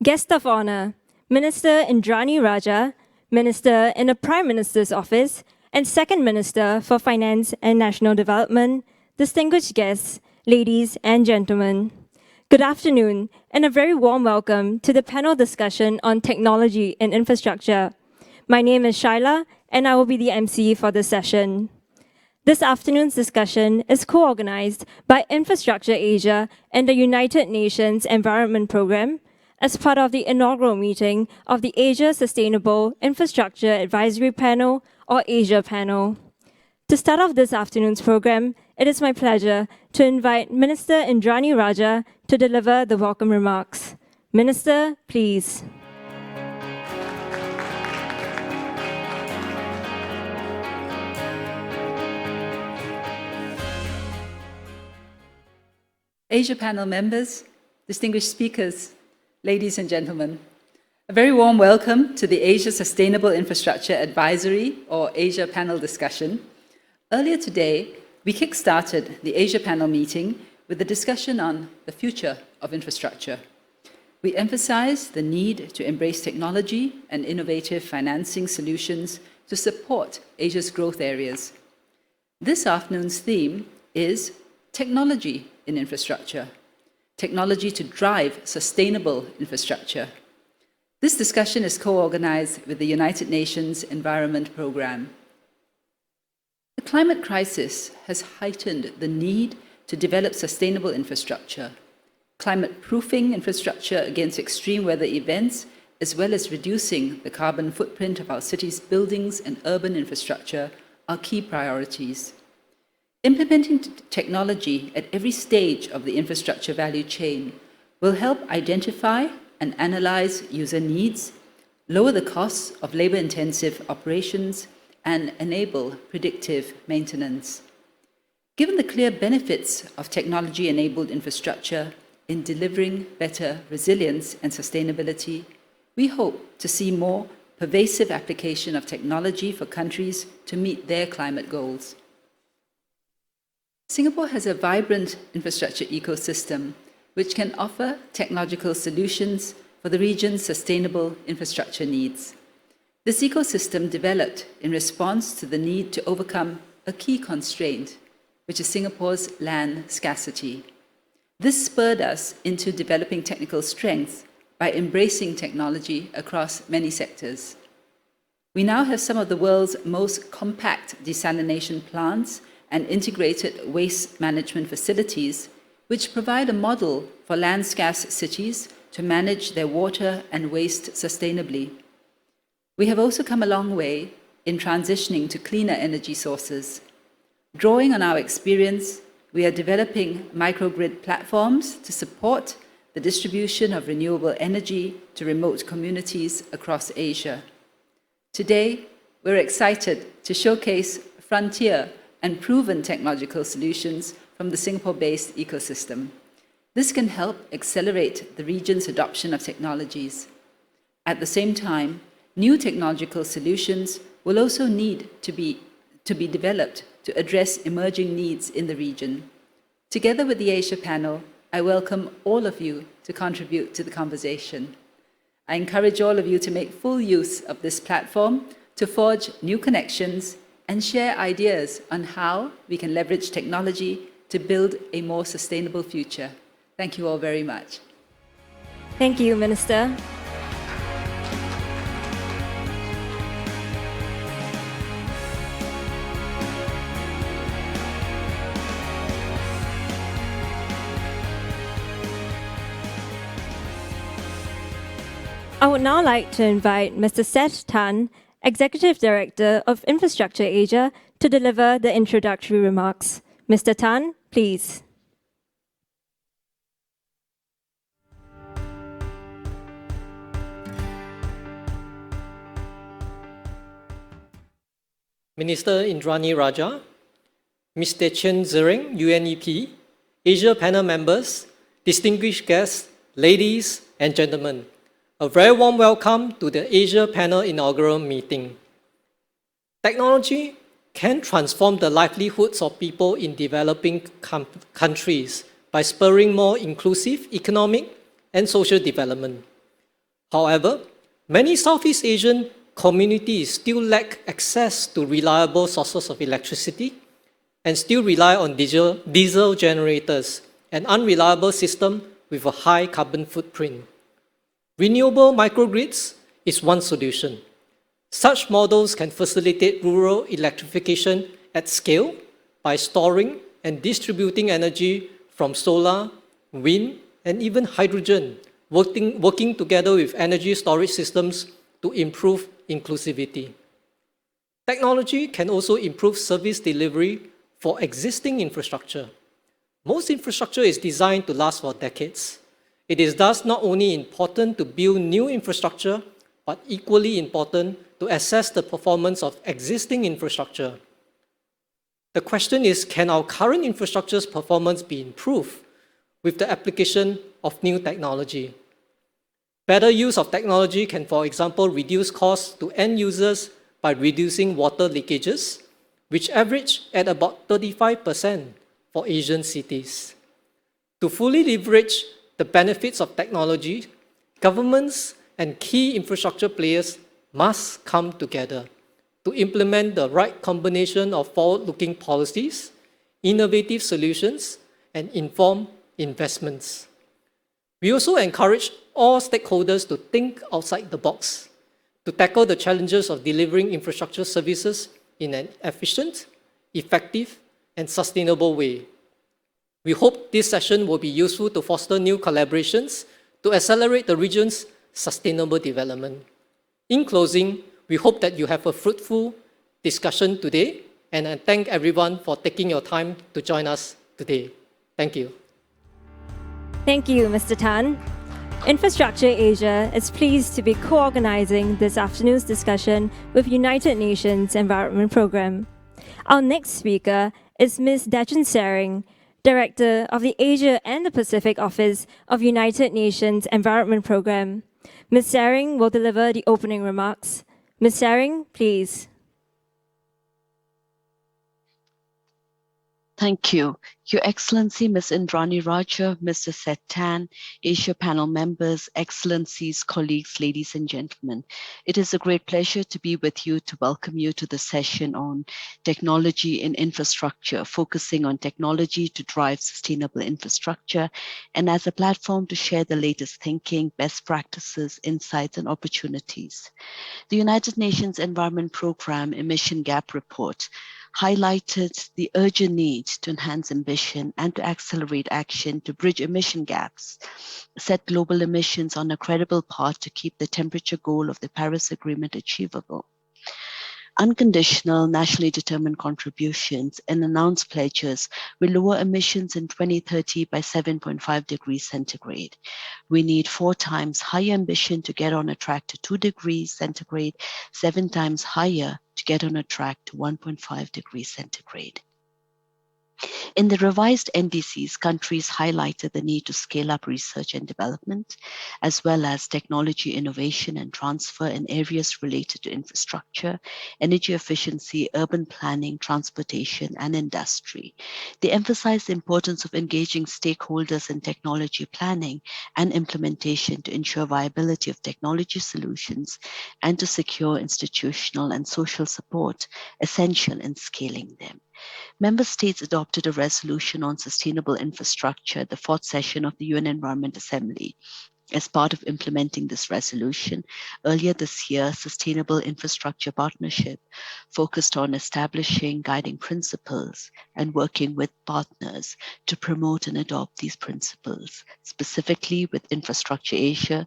Guest of Honor, Minister Indranee Rajah, Minister in the Prime Minister's Office, and Second Minister for Finance and National Development, distinguished guests, ladies and gentlemen. Good afternoon, and a very warm welcome to the panel discussion on technology and infrastructure. My name is Shaila, and I will be the MC for this session. This afternoon's discussion is co-organized by Infrastructure Asia and the United Nations Environment Programme as part of the inaugural meeting of the Asia Sustainable Infrastructure Advisory Panel, or Asia Panel. To start off this afternoon's program, it is my pleasure to invite Minister Indranee Rajah to deliver the welcome remarks. Minister, please. Asia Panel members, distinguished speakers, ladies and gentlemen, a very warm welcome to the Asia Sustainable Infrastructure Advisory, or Asia Panel discussion. Earlier today, we kick-started the Asia Panel meeting with a discussion on the future of infrastructure. We emphasized the need to embrace technology and innovative financing solutions to support Asia's growth areas. This afternoon's theme is technology in infrastructure, technology to drive sustainable infrastructure. This discussion is co-organized with the United Nations Environment Programme. The climate crisis has heightened the need to develop sustainable infrastructure. Climate-proofing infrastructure against extreme weather events, as well as reducing the carbon footprint of our cities' buildings and urban infrastructure, are key priorities. Implementing technology at every stage of the infrastructure value chain will help identify and analyze user needs, lower the costs of labor-intensive operations, and enable predictive maintenance. Given the clear benefits of technology-enabled infrastructure in delivering better resilience and sustainability, we hope to see more pervasive application of technology for countries to meet their climate goals. Singapore has a vibrant infrastructure ecosystem which can offer technological solutions for the region's sustainable infrastructure needs. This ecosystem developed in response to the need to overcome a key constraint, which is Singapore's land scarcity. This spurred us into developing technical strengths by embracing technology across many sectors. We now have some of the world's most compact desalination plants and integrated waste management facilities, which provide a model for land-scarce cities to manage their water and waste sustainably. We have also come a long way in transitioning to cleaner energy sources. Drawing on our experience, we are developing microgrid platforms to support the distribution of renewable energy to remote communities across Asia. Today, we're excited to showcase frontier and proven technological solutions from the Singapore-based ecosystem. This can help accelerate the region's adoption of technologies. At the same time, new technological solutions will also need to be developed to address emerging needs in the region. Together with the Asia Panel, I welcome all of you to contribute to the conversation. I encourage all of you to make full use of this platform to forge new connections and share ideas on how we can leverage technology to build a more sustainable future. Thank you all very much. Thank you, Minister. I would now like to invite Mr. Seth Tan, Executive Director of Infrastructure Asia, to deliver the introductory remarks. Mr. Tan, please. Minister Indranee Rajah, Mr. Chen Zering, UNEP, Asia Panel members, distinguished guests, ladies and gentlemen, a very warm welcome to the Asia Panel inaugural meeting. Technology can transform the livelihoods of people in developing countries by spurring more inclusive economic and social development. However, many Southeast Asian communities still lack access to reliable sources of electricity and still rely on diesel generators, an unreliable system with a high carbon footprint. Renewable microgrids is one solution. Such models can facilitate rural electrification at scale by storing and distributing energy from solar, wind, and even hydrogen, working together with energy storage systems to improve inclusivity. Technology can also improve service delivery for existing infrastructure. Most infrastructure is designed to last for decades. It is thus not only important to build new infrastructure, but equally important to assess the performance of existing infrastructure. The question is, can our current infrastructure's performance be improved with the application of new technology? Better use of technology can, for example, reduce costs to end users by reducing water leakages, which average at about 35% for Asian cities. To fully leverage the benefits of technology, governments and key infrastructure players must come together to implement the right combination of forward-looking policies, innovative solutions, and informed investments. We also encourage all stakeholders to think outside the box to tackle the challenges of delivering infrastructure services in an efficient, effective, and sustainable way. We hope this session will be useful to foster new collaborations to accelerate the region's sustainable development. In closing, we hope that you have a fruitful discussion today, and I thank everyone for taking your time to join us today. Thank you. Thank you, Mr. Tan. Infrastructure Asia is pleased to be co-organizing this afternoon's discussion with United Nations Environment Programme. Our next speaker is Ms. Dachin Sering, Director of the Asia and the Pacific Office of United Nations Environment Programme. Ms. Sering will deliver the opening remarks. Ms. Sering, please. Thank you. Your Excellency, Ms. Indranee Rajah, Mr. Seth Tan, Asia panel members, Excellencies, colleagues, ladies and gentlemen. It is a great pleasure to be with you to welcome you to the session on technology in infrastructure, focusing on technology to drive sustainable infrastructure, and as a platform to share the latest thinking, best practices, insights, and opportunities. The United Nations Environment Programme Emission Gap Report highlighted the urgent need to enhance ambition and to accelerate action to bridge emission gaps, set global emissions on a credible path to keep the temperature goal of the Paris Agreement achievable. Unconditional nationally determined contributions and announced pledges will lower emissions in 2030 by 7.5 degrees centigrade. We need 4 times higher ambition to get on a track to 2 degrees centigrade, 7 times higher to get on a track to 1.5 degrees centigrade. In the revised NDCs, countries highlighted the need to scale up research and development, as well as technology innovation and transfer in areas related to infrastructure, energy efficiency, urban planning, transportation, and industry. They emphasized the importance of engaging stakeholders in technology planning and implementation to ensure viability of technology solutions and to secure institutional and social support essential in scaling them. Member states adopted a resolution on sustainable infrastructure at the 4th session of the UN Environment Assembly. As part of implementing this resolution, earlier this year, Sustainable Infrastructure Partnership focused on establishing guiding principles and working with partners to promote and adopt these principles. Specifically with Infrastructure Asia,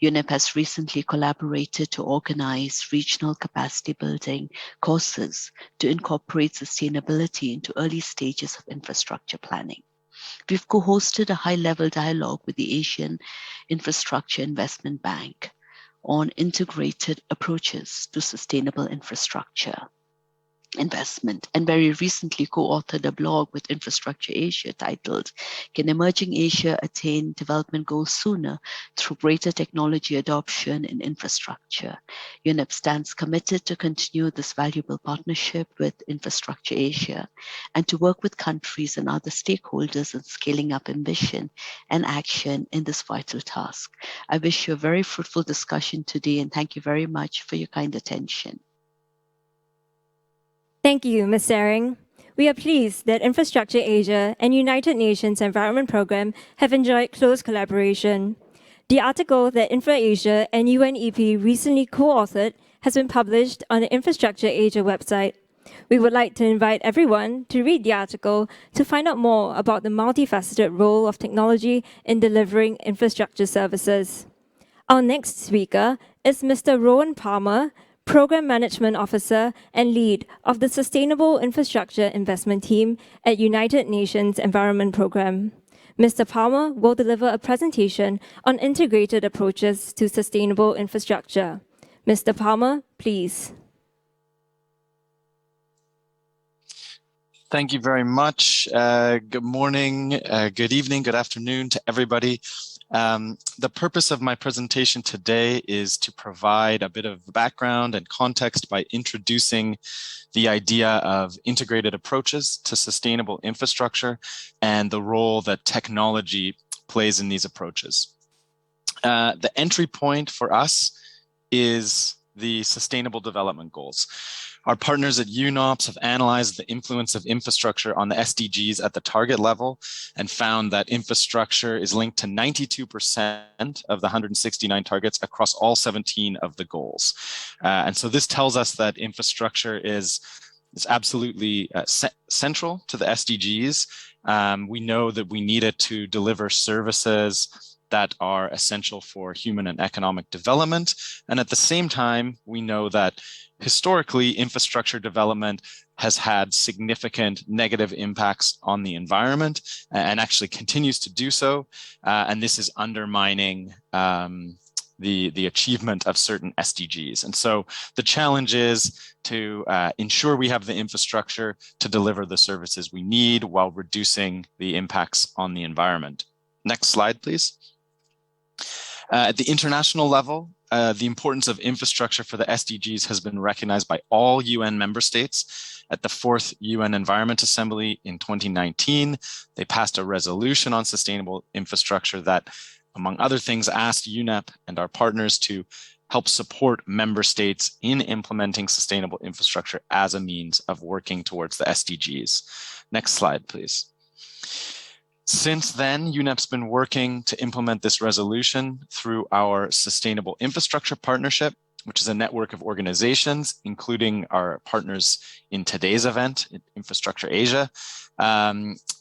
UNEP has recently collaborated to organize regional capacity building courses to incorporate sustainability into early stages of infrastructure planning. We've co-hosted a high-level dialogue with the Asian Infrastructure Investment Bank on integrated approaches to sustainable infrastructure. investment, and very recently co-authored a blog with Infrastructure Asia titled, Can Emerging Asia Attain Development Goals Sooner Through Greater Technology Adoption in Infrastructure? UNEP stands committed to continue this valuable partnership with Infrastructure Asia and to work with countries and other stakeholders in scaling up ambition and action in this vital task. I wish you a very fruitful discussion today, and thank you very much for your kind attention. Thank you, Ms. Saring. We are pleased that Infrastructure Asia and United Nations Environment Programme have enjoyed close collaboration. The article that InfraAsia and UNEP recently co-authored has been published on the Infrastructure Asia website. We would like to invite everyone to read the article to find out more about the multifaceted role of technology in delivering infrastructure services. Our next speaker is Mr. Rowan Palmer, Program Management Officer and Lead of the Sustainable Infrastructure Investment Team at United Nations Environment Programme. Mr. Palmer will deliver a presentation on integrated approaches to sustainable infrastructure. Mr. Palmer, please. Thank you very much. Good morning, good evening, good afternoon to everybody. The purpose of my presentation today is to provide a bit of background and context by introducing the idea of integrated approaches to sustainable infrastructure and the role that technology plays in these approaches. The entry point for us is the Sustainable Development Goals. Our partners at UNOPS have analyzed the influence of infrastructure on the SDGs at the target level and found that infrastructure is linked to 92% of the 169 targets across all 17 of the goals. And so this tells us that infrastructure is absolutely central to the SDGs. We know that we need it to deliver services that are essential for human and economic development. And at the same time, we know that historically, infrastructure development has had significant negative impacts on the environment and actually continues to do so. And this is undermining the achievement of certain SDGs. And so the challenge is to ensure we have the infrastructure to deliver the services we need while reducing the impacts on the environment. Next slide, please. At the international level, the importance of infrastructure for the SDGs has been recognized by all UN member states. At the 4th UN Environment Assembly in 2019, they passed a resolution on sustainable infrastructure that, among other things, asked UNEP and our partners to help support member states in implementing sustainable infrastructure as a means of working towards the SDGs. Next slide, please. Since then, UNEP's been working to implement this resolution through our Sustainable Infrastructure Partnership, which is a network of organizations, including our partners in today's event, Infrastructure Asia,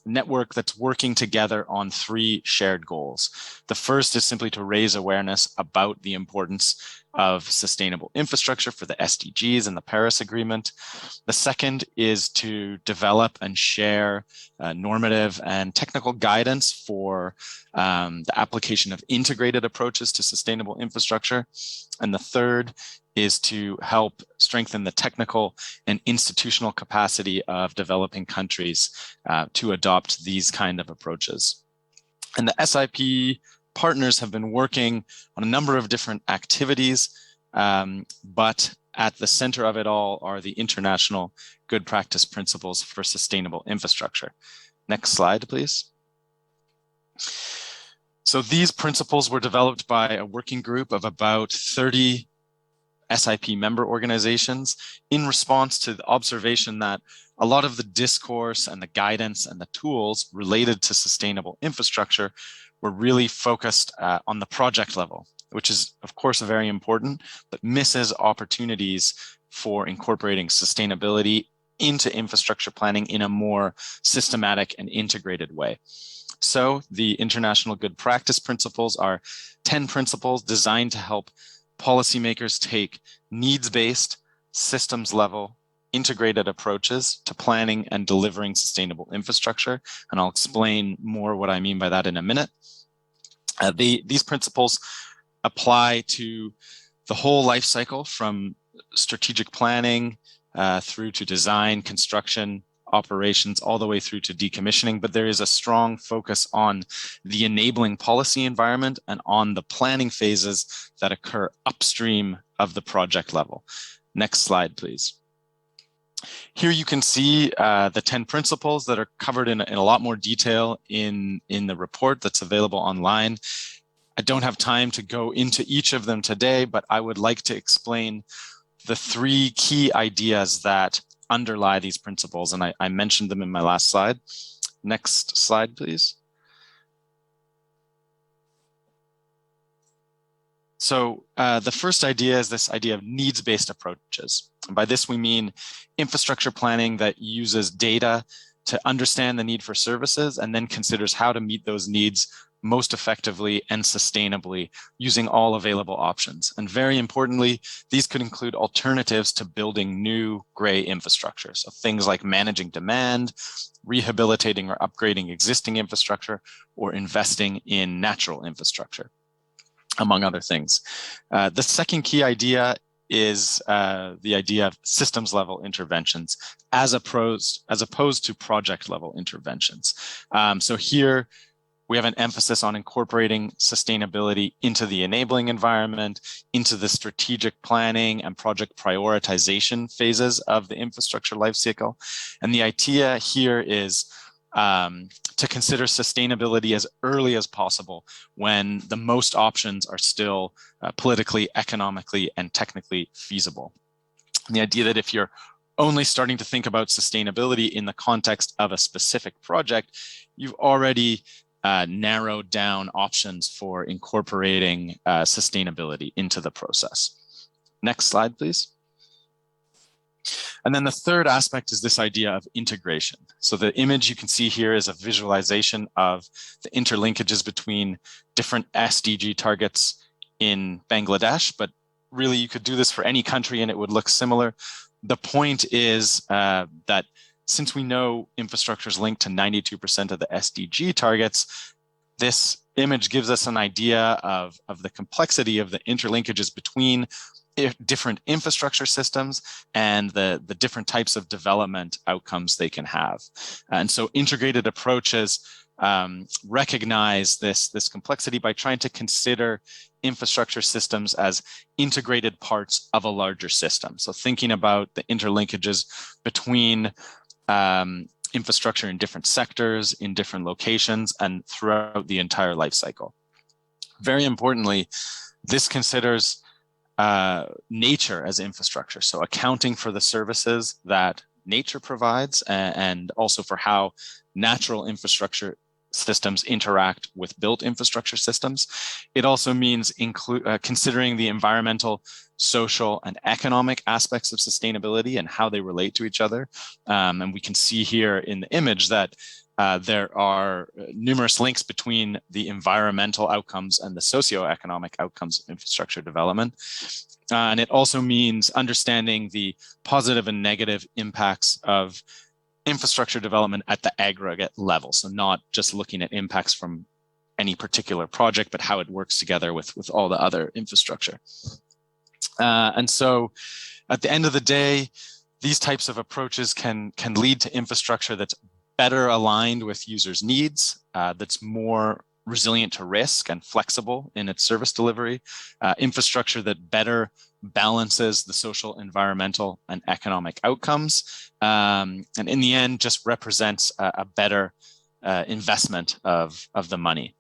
network that's working together on 3 shared goals. The first is simply to raise awareness about the importance of sustainable infrastructure for the SDGs and the Paris Agreement. The second is to develop and share normative and technical guidance for the application of integrated approaches to sustainable infrastructure. And the third is to help strengthen the technical and institutional capacity of developing countries to adopt these kind of approaches. And the SIP partners have been working on a number of different activities, but at the center of it all are the international good practice principles for sustainable infrastructure. Next slide, please. So these principles were developed by a working group of about 30 SIP member organizations in response to the observation that a lot of the discourse and the guidance and the tools related to sustainable infrastructure were really focused on the project level, which is, of course, very important, but misses opportunities for incorporating sustainability into infrastructure planning in a more systematic and integrated way. So the international good practice principles are 10 principles designed to help policymakers take needs-based, systems-level, integrated approaches to planning and delivering sustainable infrastructure. And I'll explain more what I mean by that in a minute. These principles apply to the whole life cycle from strategic planning through to design, construction, operations, all the way through to decommissioning, but there is a strong focus on the enabling policy environment and on the planning phases that occur upstream of the project level. Next slide, please. Here you can see the 10 principles that are covered in a lot more detail in the report that's available online. I don't have time to go into each of them today, but I would like to explain the 3 key ideas that underlie these principles, and I mentioned them in my last slide. Next slide, please. So the first idea is this idea of needs-based approaches. And by this we mean infrastructure planning that uses data to understand the need for services and then considers how to meet those needs most effectively and sustainably using all available options. And very importantly, these could include alternatives to building new gray infrastructure. So things like managing demand, rehabilitating or upgrading existing infrastructure, or investing in natural infrastructure, among other things. The second key idea is the idea of systems level interventions as opposed to project level interventions. So here, we have an emphasis on incorporating sustainability into the enabling environment, into the strategic planning and project prioritization phases of the infrastructure lifecycle. And the idea here is to consider sustainability as early as possible when the most options are still politically, economically, and technically feasible. And the idea that if you're only starting to think about sustainability in the context of a specific project, you've already narrowed down options for incorporating sustainability into the process. Next slide, please. And then the third aspect is this idea of integration. So the image you can see here is a visualization of the interlinkages between different SDG targets in Bangladesh, but really you could do this for any country and it would look similar. The point is that since we know infrastructure is linked to 92% of the SDG targets, this image gives us an idea of the complexity of the interlinkages between different infrastructure systems and the different types of development outcomes they can have. And so integrated approaches recognize this complexity by trying to consider infrastructure systems as integrated parts of a larger system. So thinking about the interlinkages between infrastructure in different sectors, in different locations, and throughout the entire life cycle. Very importantly, this considers nature as infrastructure. So accounting for the services that nature provides and also for how natural infrastructure systems interact with built infrastructure systems. It also means considering the environmental, social, and economic aspects of sustainability and how they relate to each other. And we can see here in the image that there are numerous links between the environmental outcomes and the socioeconomic outcomes of infrastructure development. And it also means understanding the positive and negative impacts of infrastructure development at the aggregate level. So not just looking at impacts from any particular project, but how it works together with all the other infrastructure. And so at the end of the day, these types of approaches can lead to infrastructure that's better aligned with users' needs, that's more resilient to risk and flexible in its service delivery, infrastructure that better balances the social, environmental, and economic outcomes, and in the end just represents a better investment of the money.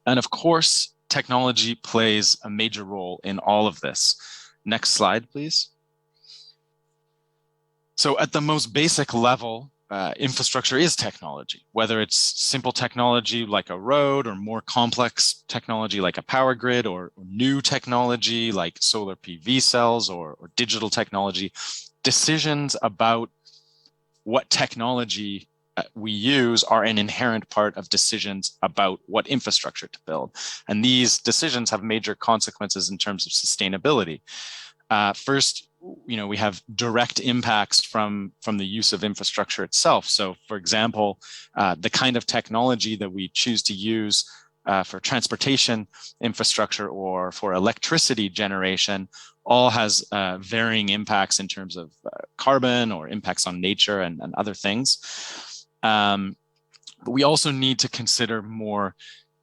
And of course, technology plays a major role in all of this. Next slide, please. So at the most basic level, infrastructure is technology, whether it's simple technology like a road or more complex technology like a power grid or new technology like solar PV cells or digital technology. Decisions about what technology we use are an inherent part of decisions about what infrastructure to build. And these decisions have major consequences in terms of sustainability. First, we have direct impacts from the use of infrastructure itself. So for example, the kind of technology that we choose to use for transportation infrastructure or for electricity generation, all has varying impacts in terms of carbon or impacts on nature and other things. But we also need to consider more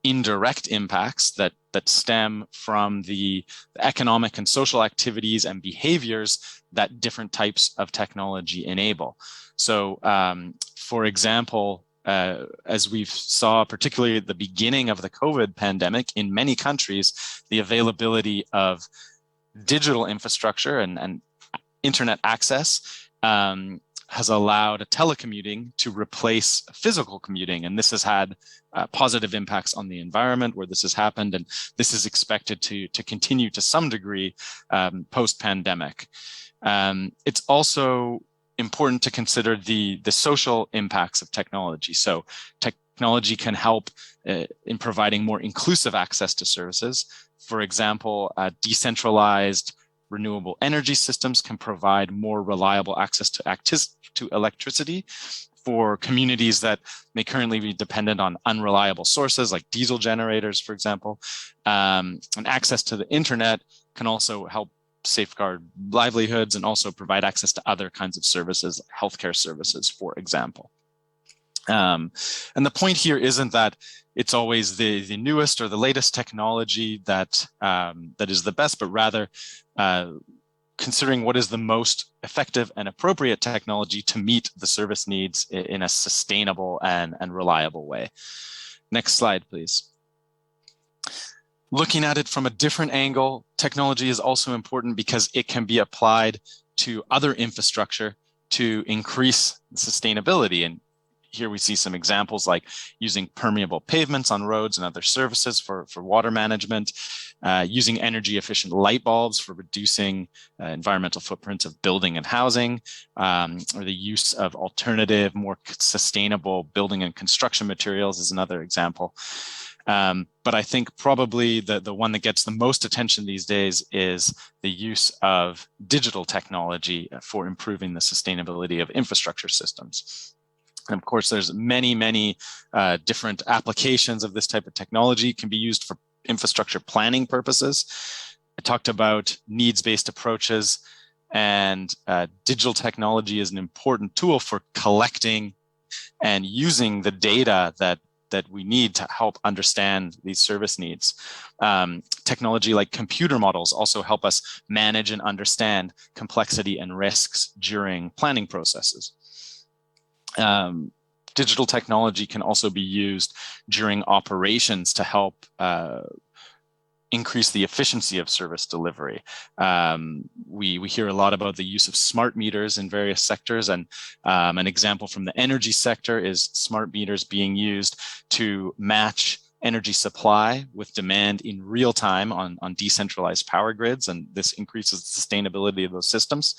indirect impacts that stem from the economic and social activities and behaviors that different types of technology enable. So, for example, as we saw, particularly at the beginning of the COVID pandemic, in many countries, the availability of digital infrastructure and internet access has allowed telecommuting to replace physical commuting. And this has had positive impacts on the environment where this has happened. And this is expected to continue to some degree post-pandemic. It's also important to consider the social impacts of technology. So technology can help in providing more inclusive access to services. For example, decentralized renewable energy systems can provide more reliable access to electricity for communities that may currently be dependent on unreliable sources like diesel generators, for example. And access to the internet can also help safeguard livelihoods and also provide access to other kinds of services, healthcare services, for example. And the point here isn't that it's always the newest or the latest technology that is the best, but rather considering what is the most effective and appropriate technology to meet the service needs in a sustainable and reliable way. Next slide, please. Looking at it from a different angle, technology is also important because it can be applied to other infrastructure to increase sustainability. And here we see some examples like using permeable pavements on roads and other surfaces for water management, using energy efficient light bulbs for reducing environmental footprints of building and housing, or the use of alternative, more sustainable building and construction materials is another example. But I think probably the one that gets the most attention these days is the use of digital technology for improving the sustainability of infrastructure systems. And of course, there's many different applications of this type of technology. It can be used for infrastructure planning purposes. I talked about needs-based approaches, and digital technology is an important tool for collecting and using the data that we need to help understand these service needs. Technology like computer models also help us manage and understand complexity and risks during planning processes. Digital technology can also be used during operations to help increase the efficiency of service delivery. We hear a lot about the use of smart meters in various sectors, and an example from the energy sector is smart meters being used to match energy supply with demand in real time on decentralized power grids, and this increases the sustainability of those systems.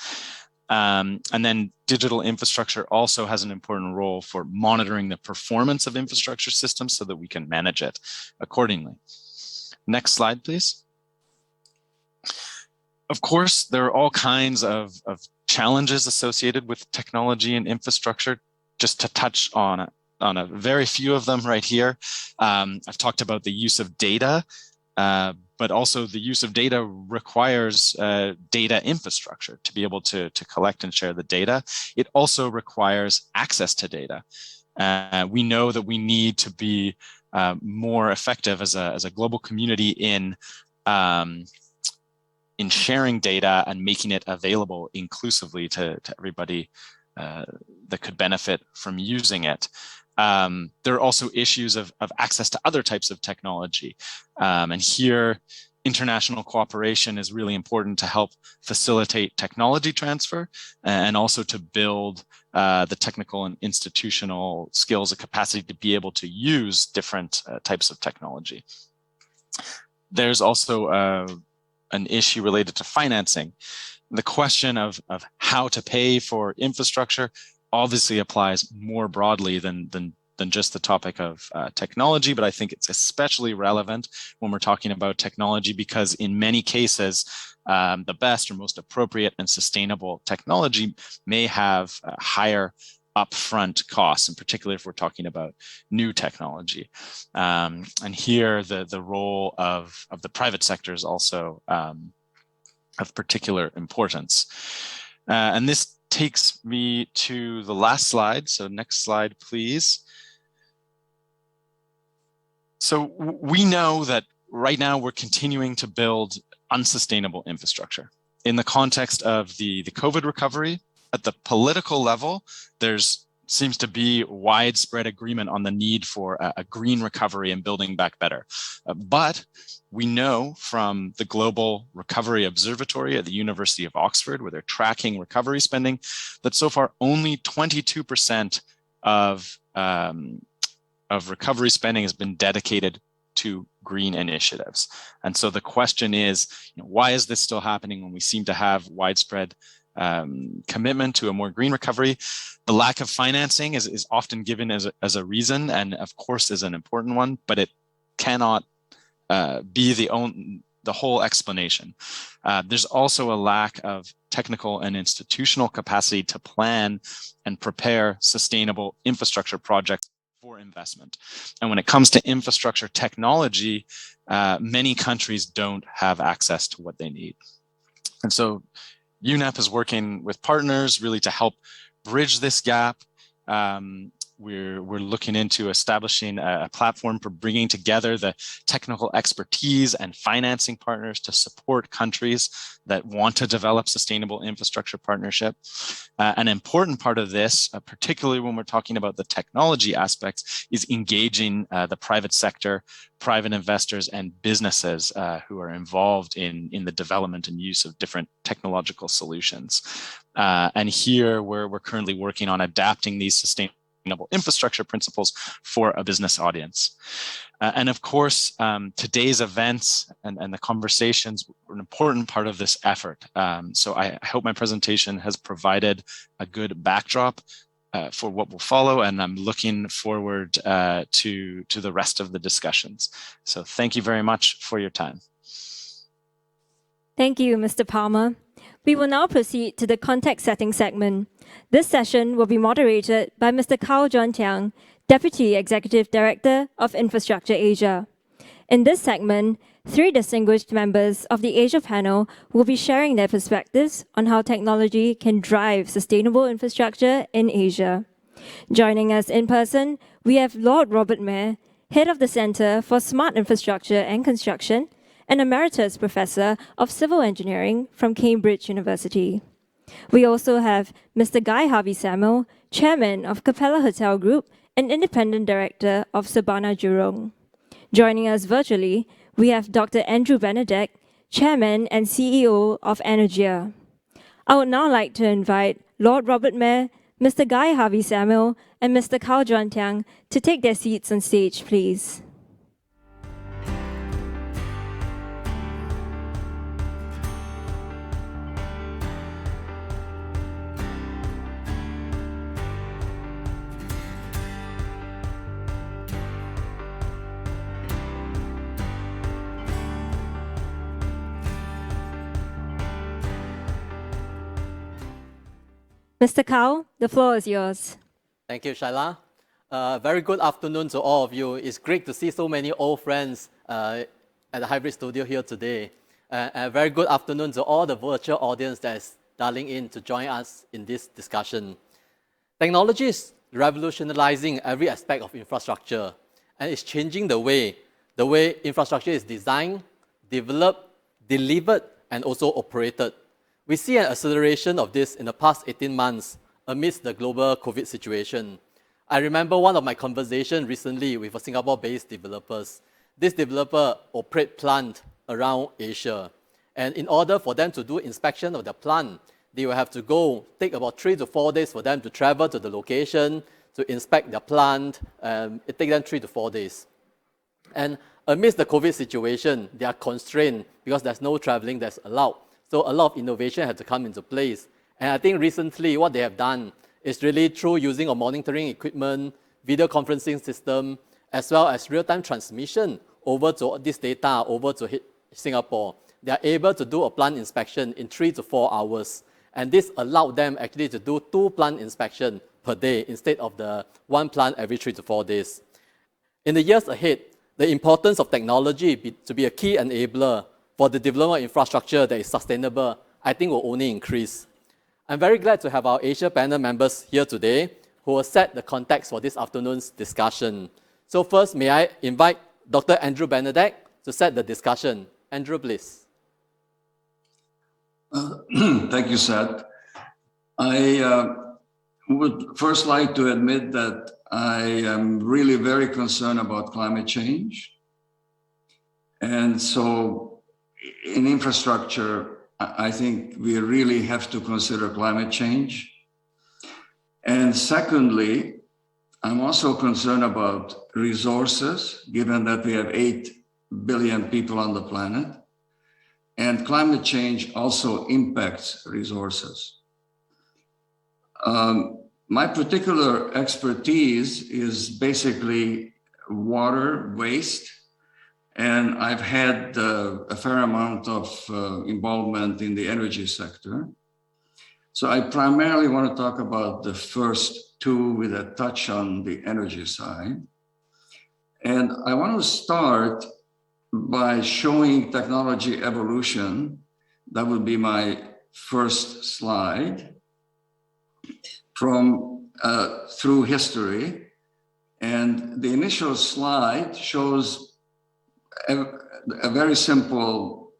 And then digital infrastructure also has an important role for monitoring the performance of infrastructure systems so that we can manage it accordingly. Next slide, please. Of course, there are all kinds of challenges associated with technology and infrastructure. Just to touch on a very few of them right here. I've talked about the use of data, but also the use of data requires data infrastructure to be able to collect and share the data. It also requires access to data. We know that we need to be more effective as a global community in sharing data and making it available inclusively to everybody that could benefit from using it. There are also issues of access to other types of technology. And here, international cooperation is really important to help facilitate technology transfer and also to build the technical and institutional skills and capacity to be able to use different types of technology. There's also an issue related to financing. The question of how to pay for infrastructure obviously applies more broadly than just the topic of technology, but I think it's especially relevant when we're talking about technology because in many cases, the best or most appropriate and sustainable technology may have higher upfront costs, in particular if we're talking about new technology. And here the role of the private sector is also of particular importance. And this takes me to the last slide. So next slide, please. So we know that right now we're continuing to build unsustainable infrastructure. In the context of the COVID recovery, at the political level, seems to be widespread agreement on the need for a green recovery and building back better. But we know from the Global Recovery Observatory at the University of Oxford, where they're tracking recovery spending, that so far only 22% of recovery spending has been dedicated to green initiatives. And so the question is, why is this still happening when we seem to have widespread commitment to a more green recovery? The lack of financing is often given as a reason, and of course is an important one, but it cannot be the whole explanation. There's also a lack of technical and institutional capacity to plan and prepare sustainable infrastructure projects for investment. And when it comes to infrastructure technology, many countries don't have access to what they need. And so UNEP is working with partners really to help bridge this gap. We're looking into establishing a platform for bringing together the technical expertise and financing partners to support countries that want to develop sustainable infrastructure partnership. An important part of this, particularly when we're talking about the technology aspects, is engaging the private sector, private investors, and businesses who are involved in the development and use of different technological solutions. And here we're currently working on adapting these sustainable infrastructure principles for a business audience. And of course, today's events and the conversations were an important part of this effort. So I hope my presentation has provided a good backdrop for what will follow, and I'm looking forward to the rest of the discussions. So thank you very much for your time. Thank you, Mr. Palmer. We will now proceed to the context setting segment. This session will be moderated by Mr. Kao John Tiang, Deputy Executive Director of Infrastructure Asia. In this segment, 3 distinguished members of the Asia panel will be sharing their perspectives on how technology can drive sustainable infrastructure in Asia. Joining us in person, we have Lord Robert Mair, Head of the Centre for Smart Infrastructure and Construction, and Emeritus Professor of Civil Engineering from Cambridge University. We also have Mr. Guy Harvey Samuel, Chairman of Capella Hotel Group and Independent Director of Sabana Jurong. Joining us virtually, we have Dr. Andrew Benedek, Chairman and CEO of Energia. I would now like to invite Lord Robert Mair, Mr. Guy Harvey Samuel, and Mr. Kao John Tiang to take their seats on stage, please. Mr. Kao, the floor is yours. Thank you, Shaila. Very good afternoon to all of you. It's great to see so many old friends at the hybrid studio here today. A very good afternoon to all the virtual audience that is dialing in to join us in this discussion. Technology is revolutionizing every aspect of infrastructure, and it's changing the way infrastructure is designed, developed, delivered, and also operated. We see an acceleration of this in the past 18 months amidst the global COVID situation. I remember one of my conversations recently with a Singapore-based developers. This developer operates plant around Asia. And in order for them to do inspection of the plant, they will have to take about 3 to 4 days for them to travel to the location to inspect the plant. It takes them 3 to 4 days. And amidst the COVID situation, they are constrained because there's no traveling that's allowed. So a lot of innovation had to come into place. And I think recently what they have done is really through using a monitoring equipment, video conferencing system, as well as real-time transmission over to this data over to Singapore. They are able to do a plant inspection in 3 to 4 hours. And this allowed them actually to do 2 plant inspections per day instead of the one plant every 3 to 4 days. In the years ahead, the importance of technology to be a key enabler for the development of infrastructure that is sustainable, I think will only increase. I'm very glad to have our Asia panel members here today who will set the context for this afternoon's discussion. So first, may I invite Dr. Andrew Benedek to set the discussion. Andrew, please. Thank you, Seth. I would first like to admit that I am really very concerned about climate change. And so in infrastructure, I think we really have to consider climate change. And secondly, I'm also concerned about resources, given that we have 8 billion people on the planet. And climate change also impacts resources. My particular expertise is basically water, waste, and I've had a fair amount of involvement in the energy sector. So I primarily want to talk about the first two with a touch on the energy side. And I want to start by showing technology evolution. That would be my first slide from through history. And the initial slide shows a very simple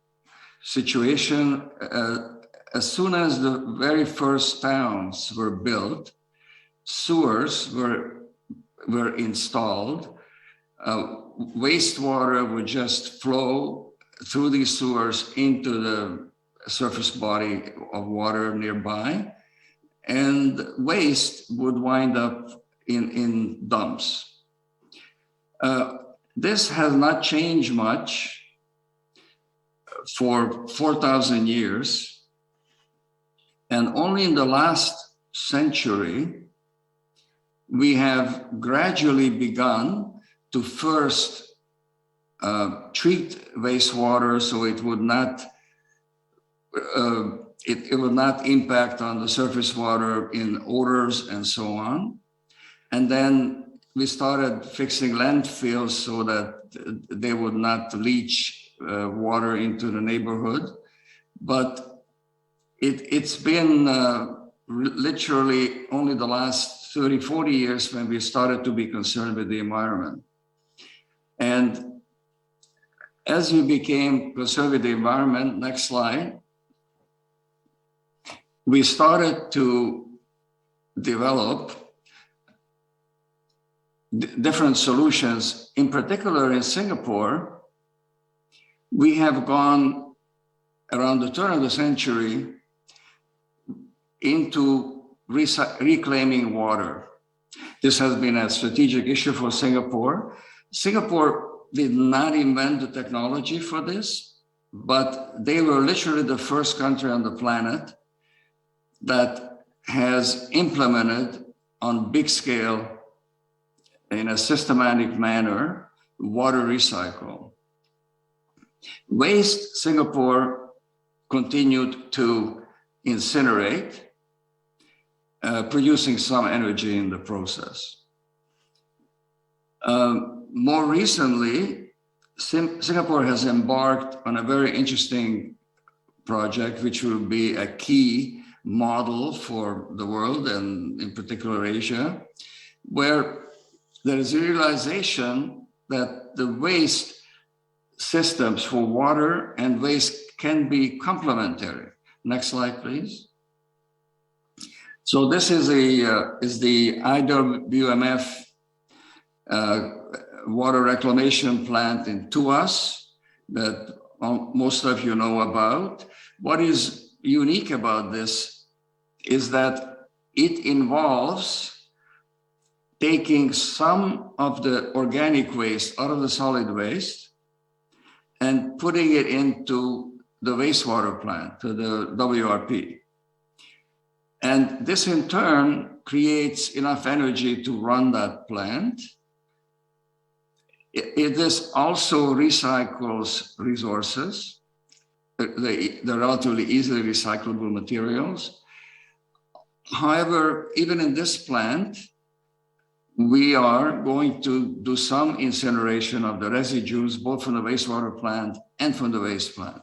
situation. As soon as the very first towns were built, sewers were installed. Wastewater would just flow through these sewers into the surface body of water nearby, and waste would wind up in dumps. This has not changed much for 4,000 years, and only in the last century, we have gradually begun to first treat wastewater so it would not it would not impact on the surface water in odors and so on. And then we started fixing landfills so that they would not leach water into the neighborhood. But it's been literally only the last 30, 40 years when we started to be concerned with the environment. And as we became concerned with the environment, next slide, we started to develop different solutions. In particular, in Singapore, we have gone around the turn of the century into reclaiming water. This has been a strategic issue for Singapore. Singapore did not invent the technology for this, but they were literally the first country on the planet that has implemented on big scale in a systematic manner water recycle. Waste, Singapore continued to incinerate, producing some energy in the process. More recently, Singapore has embarked on a very interesting project, which will be a key model for the world and in particular Asia, where there is a realization that the waste systems for water and waste can be complementary. Next slide, please. So this is the IWMF water reclamation plant in Tuas that most of you know about. What is unique about this is that it involves taking some of the organic waste out of the solid waste and putting it into the wastewater plant, to the WRP. And this in turn creates enough energy to run that plant. This also recycles resources, the relatively easily recyclable materials. However, even in this plant, we are going to do some incineration of the residues, both from the wastewater plant and from the waste plant.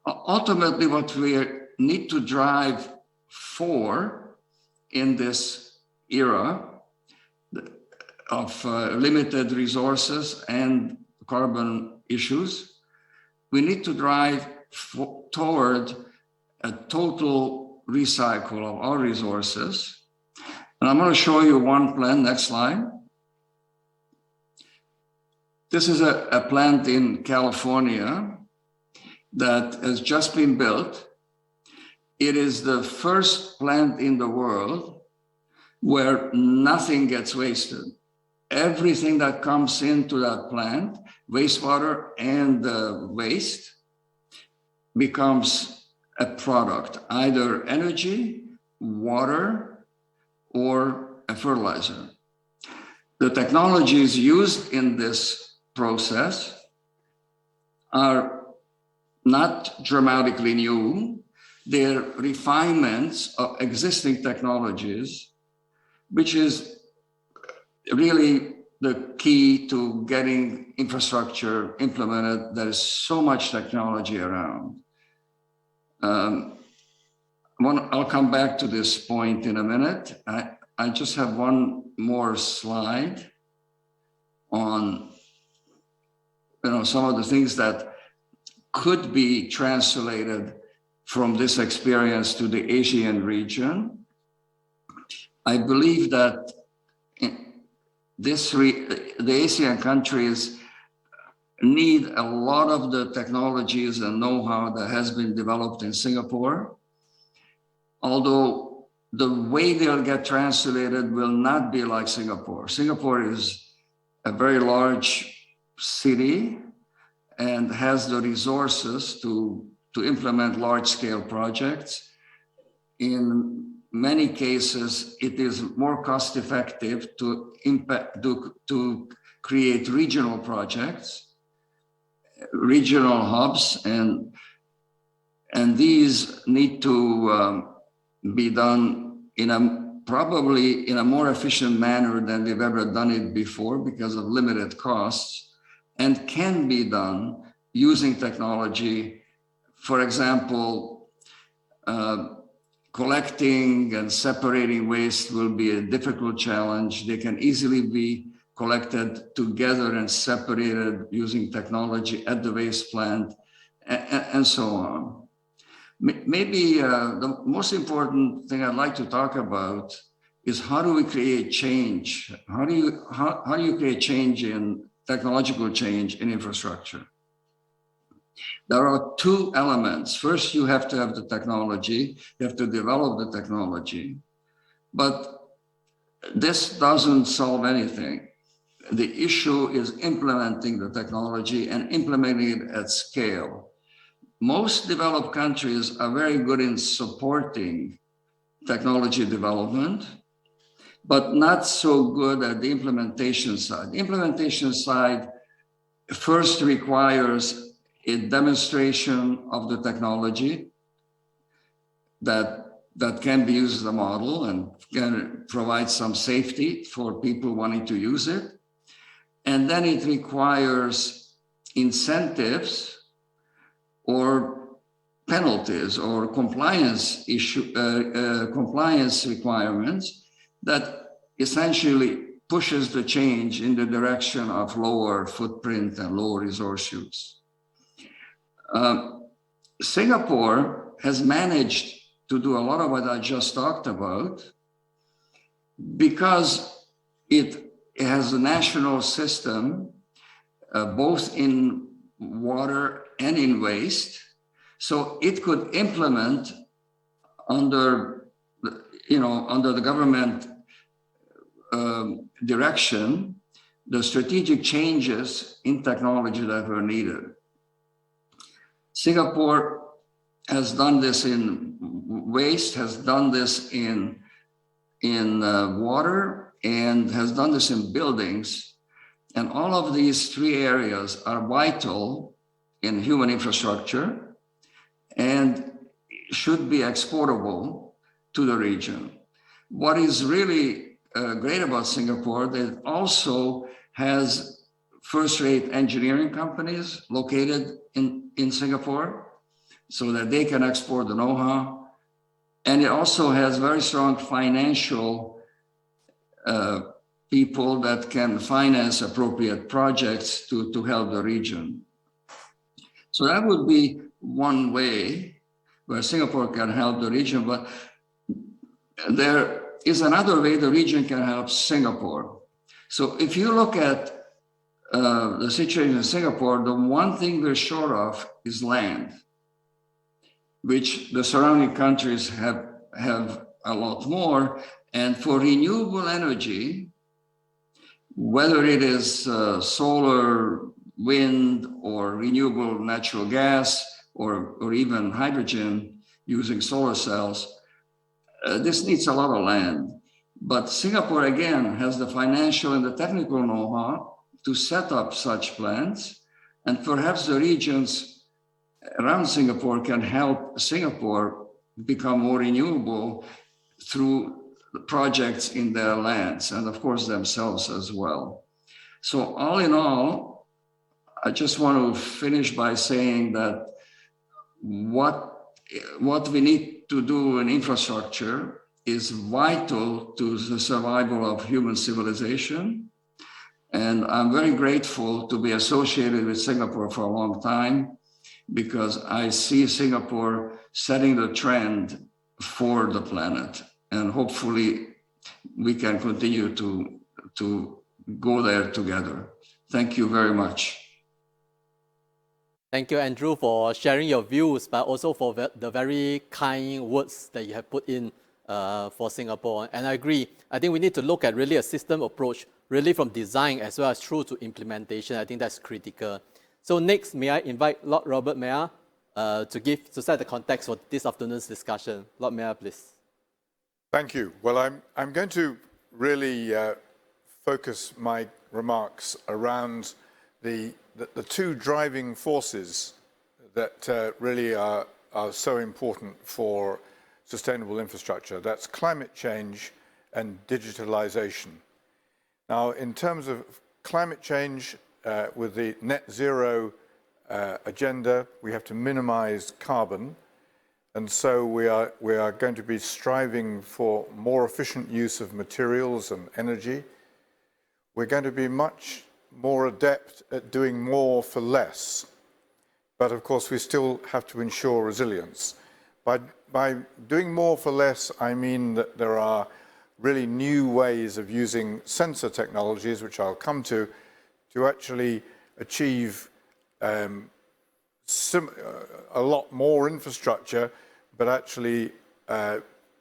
Ultimately, what we need to drive for in this era of limited resources and carbon issues, we need to drive toward a total recycle of our resources. And I'm going to show you one plant, next slide. This is a plant in California that has just been built. It is the first plant in the world where nothing gets wasted. Everything that comes into that plant, wastewater and waste, becomes a product, either energy, water, or a fertilizer. The technologies used in this process are not dramatically new. They're refinements of existing technologies, which is really the key to getting infrastructure implemented. There is so much technology around. I'll come back to this point in a minute. I just have one more slide on some of the things that could be translated from this experience to the Asian region. I believe that the Asian countries need a lot of the technologies and know-how that has been developed in Singapore, although the way they'll get translated will not be like Singapore. Singapore is a very large city and has the resources to implement large-scale projects. In many cases, it is more cost-effective to create regional projects, regional hubs, and these need to be done probably in a more efficient manner than they've ever done it before because of limited costs, and can be done using technology. For example, collecting and separating waste will be a difficult challenge. They can easily be collected together and separated using technology at the waste plant, and so on. Maybe the most important thing I'd like to talk about is how do we create change? How do you create change in technological change in infrastructure? There are two elements. First, you have to have the technology. You have to develop the technology. But this doesn't solve anything. The issue is implementing the technology and implementing it at scale. Most developed countries are very good in supporting technology development, but not so good at the implementation side. The implementation side first requires a demonstration of the technology that can be used as a model and can provide some safety for people wanting to use it. And then it requires incentives or penalties or compliance requirements that essentially pushes the change in the direction of lower footprint and lower resource use. Singapore has managed to do a lot of what I just talked about because it has a national system, both in water and in waste. So it could implement under the government direction, the strategic changes in technology that were needed. Singapore has done this in waste, has done this in water, and has done this in buildings. And all of these three areas are vital in human infrastructure and should be exportable to the region. What is really great about Singapore, that it also has first-rate engineering companies located in Singapore so that they can export the know-how. And it also has very strong financial people that can finance appropriate projects to help the region. So that would be one way where Singapore can help the region, but there is another way the region can help Singapore. So if you look at the situation in Singapore, the one thing we're short of is land, which the surrounding countries have a lot more. And for renewable energy, whether it is solar, wind, or renewable natural gas, or even hydrogen using solar cells, this needs a lot of land. But Singapore, again, has the financial and the technical know-how to set up such plants. And perhaps the regions around Singapore can help Singapore become more renewable through projects in their lands and, of course, themselves as well. So all in all, I just want to finish by saying that what we need to do in infrastructure is vital to the survival of human civilization. And I'm very grateful to be associated with Singapore for a long time, because I see Singapore setting the trend for the planet. And hopefully we can continue to go there together. Thank you very much. Thank you, Andrew, for sharing your views, but also for the very kind words that you have put in for Singapore. And I agree. I think we need to look at really a system approach, really from design as well as through to implementation. I think that's critical. So next, may I invite Lord Robert Mayor to set the context for this afternoon's discussion. Lord Mayor, please. Thank you. Well, I'm going to really focus my remarks around the two driving forces that really are so important for sustainable infrastructure. That's climate change and digitalization. Now, in terms of climate change, with the net zero agenda, we have to minimize carbon. And so we are going to be striving for more efficient use of materials and energy. We're going to be much more adept at doing more for less. But of course, we still have to ensure resilience. By doing more for less, I mean that there are really new ways of using sensor technologies, which I'll come to actually achieve a lot more infrastructure, but actually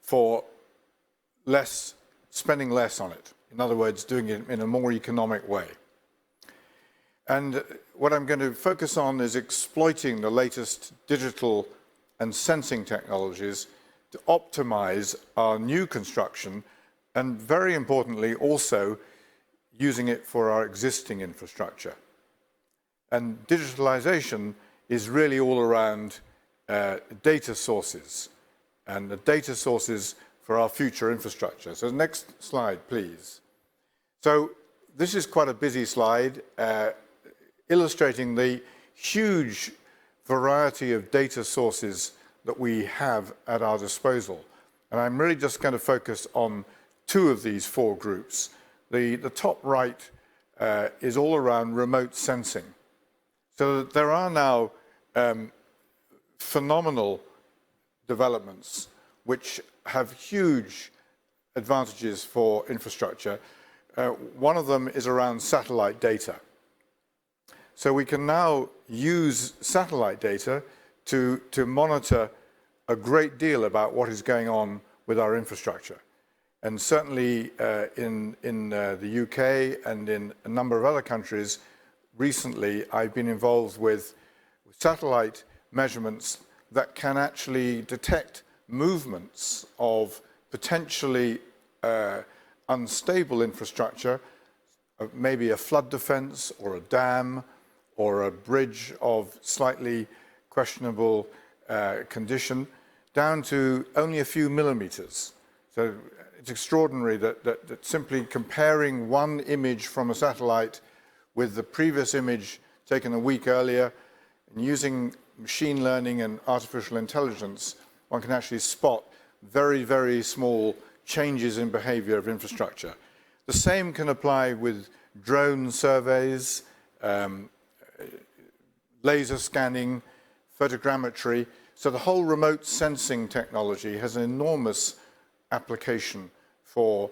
for less, spending less on it. In other words, doing it in a more economic way. And what I'm going to focus on is exploiting the latest digital and sensing technologies to optimize our new construction, and very importantly, also using it for our existing infrastructure. And digitalization is really all around data sources, and the data sources for our future infrastructure. So next slide, please. So this is quite a busy slide, illustrating the huge variety of data sources that we have at our disposal. And I'm really just going to focus on two of these four groups. The top right is all around remote sensing. So there are now phenomenal developments which have huge advantages for infrastructure. One of them is around satellite data. So we can now use satellite data to monitor a great deal about what is going on with our infrastructure. And certainly in the UK and in a number of other countries, recently I've been involved with satellite measurements that can actually detect movements of potentially unstable infrastructure, maybe a flood defense or a dam or a bridge of slightly questionable condition, down to only a few millimeters. So it's extraordinary that simply comparing one image from a satellite with the previous image taken a week earlier, and using machine learning and artificial intelligence, one can actually spot very, very small changes in behavior of infrastructure. The same can apply with drone surveys, laser scanning, photogrammetry. So the whole remote sensing technology has an enormous application for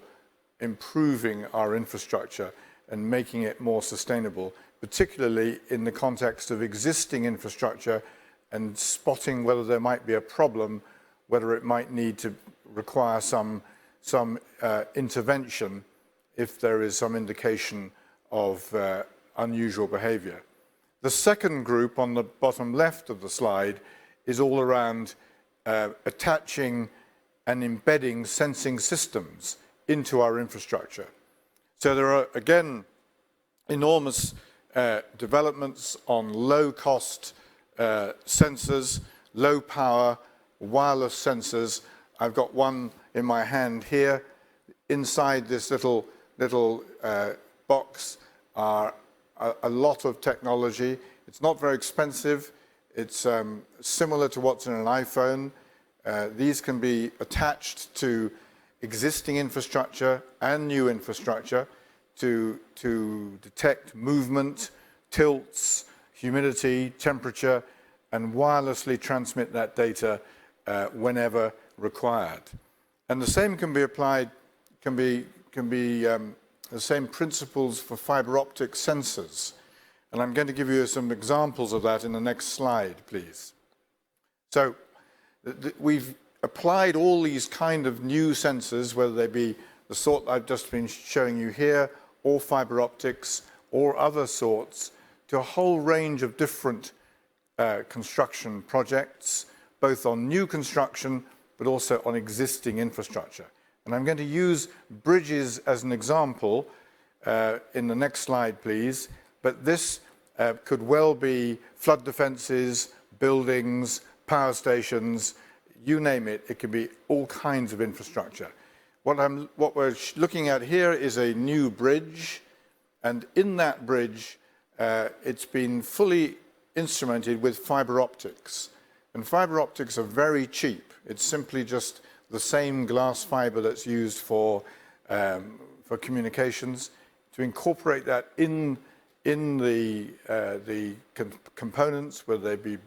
improving our infrastructure and making it more sustainable, particularly in the context of existing infrastructure and spotting whether there might be a problem, whether it might need to require some intervention if there is some indication of unusual behavior. The second group on the bottom left of the slide is all around attaching and embedding sensing systems into our infrastructure. So there are, again, enormous developments on low-cost sensors, low-power, wireless sensors. I've got one in my hand here. Inside this little box are a lot of technology. It's not very expensive. It's similar to what's in an iPhone. These can be attached to existing infrastructure and new infrastructure to detect movement, tilts, humidity, temperature, and wirelessly transmit that data whenever required. And the same can be applied, the same principles for fiber optic sensors. And I'm going to give you some examples of that in the next slide, please. So we've applied all these kind of new sensors, whether they be the sort I've just been showing you here, or fiber optics, or other sorts, to a whole range of different construction projects, both on new construction, but also on existing infrastructure. And I'm going to use bridges as an example in the next slide, please. But this could well be flood defenses, buildings, power stations, you name it. It can be all kinds of infrastructure. What we're looking at here is a new bridge, and in that bridge, it's been fully instrumented with fiber optics. And fiber optics are very cheap. It's simply just the same glass fiber that's used for communications. To incorporate that in the components, whether they be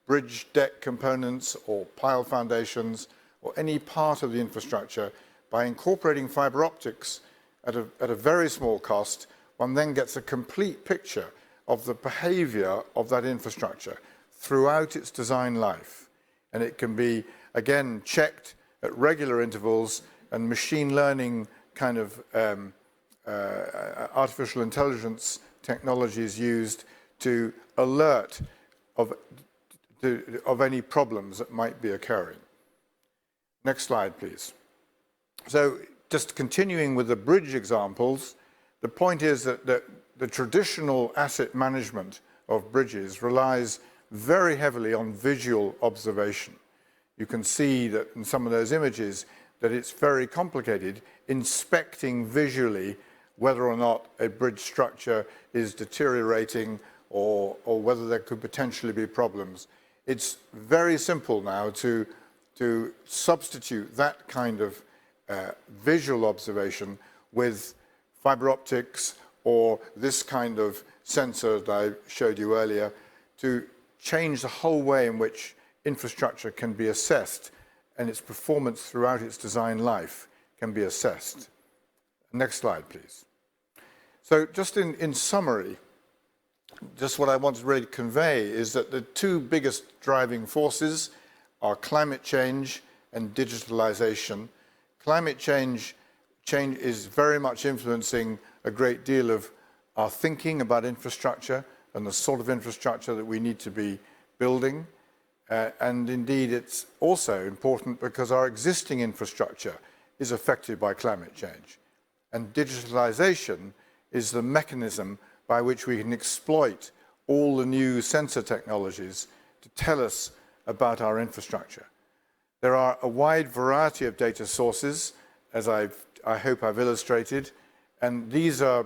bridge deck components or pile foundations or any part of the infrastructure, by incorporating fiber optics at a very small cost, one then gets a complete picture of the behavior of that infrastructure throughout its design life. And it can be, again, checked at regular intervals, and machine learning kind of artificial intelligence technologies used to alert of any problems that might be occurring. Next slide, please. So just continuing with the bridge examples, the point is that the traditional asset management of bridges relies very heavily on visual observation. You can see that in some of those images that it's very complicated inspecting visually whether or not a bridge structure is deteriorating or whether there could potentially be problems. It's very simple now to substitute that kind of visual observation with fiber optics or this kind of sensor that I showed you earlier to change the whole way in which infrastructure can be assessed and its performance throughout its design life can be assessed. Next slide, please. So just in summary, just what I want to really convey is that the two biggest driving forces are climate change and digitalization. Climate change is very much influencing a great deal of our thinking about infrastructure and the sort of infrastructure that we need to be building. And indeed, it's also important because our existing infrastructure is affected by climate change. And digitalization is the mechanism by which we can exploit all the new sensor technologies to tell us about our infrastructure. There are a wide variety of data sources, as I hope I've illustrated, and these are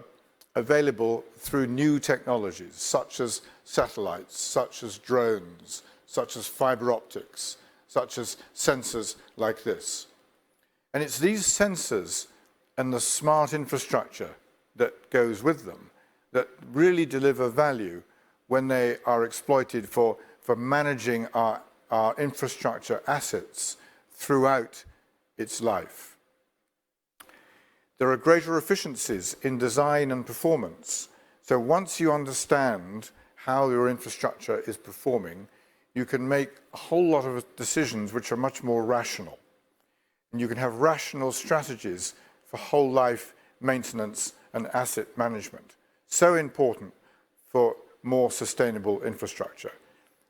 available through new technologies, such as satellites, such as drones, such as fiber optics, such as sensors like this. And it's these sensors and the smart infrastructure that goes with them that really deliver value when they are exploited for managing our infrastructure assets throughout its life. There are greater efficiencies in design and performance. So once you understand how your infrastructure is performing, you can make a whole lot of decisions which are much more rational. And you can have rational strategies for whole life maintenance and asset management. So important for more sustainable infrastructure.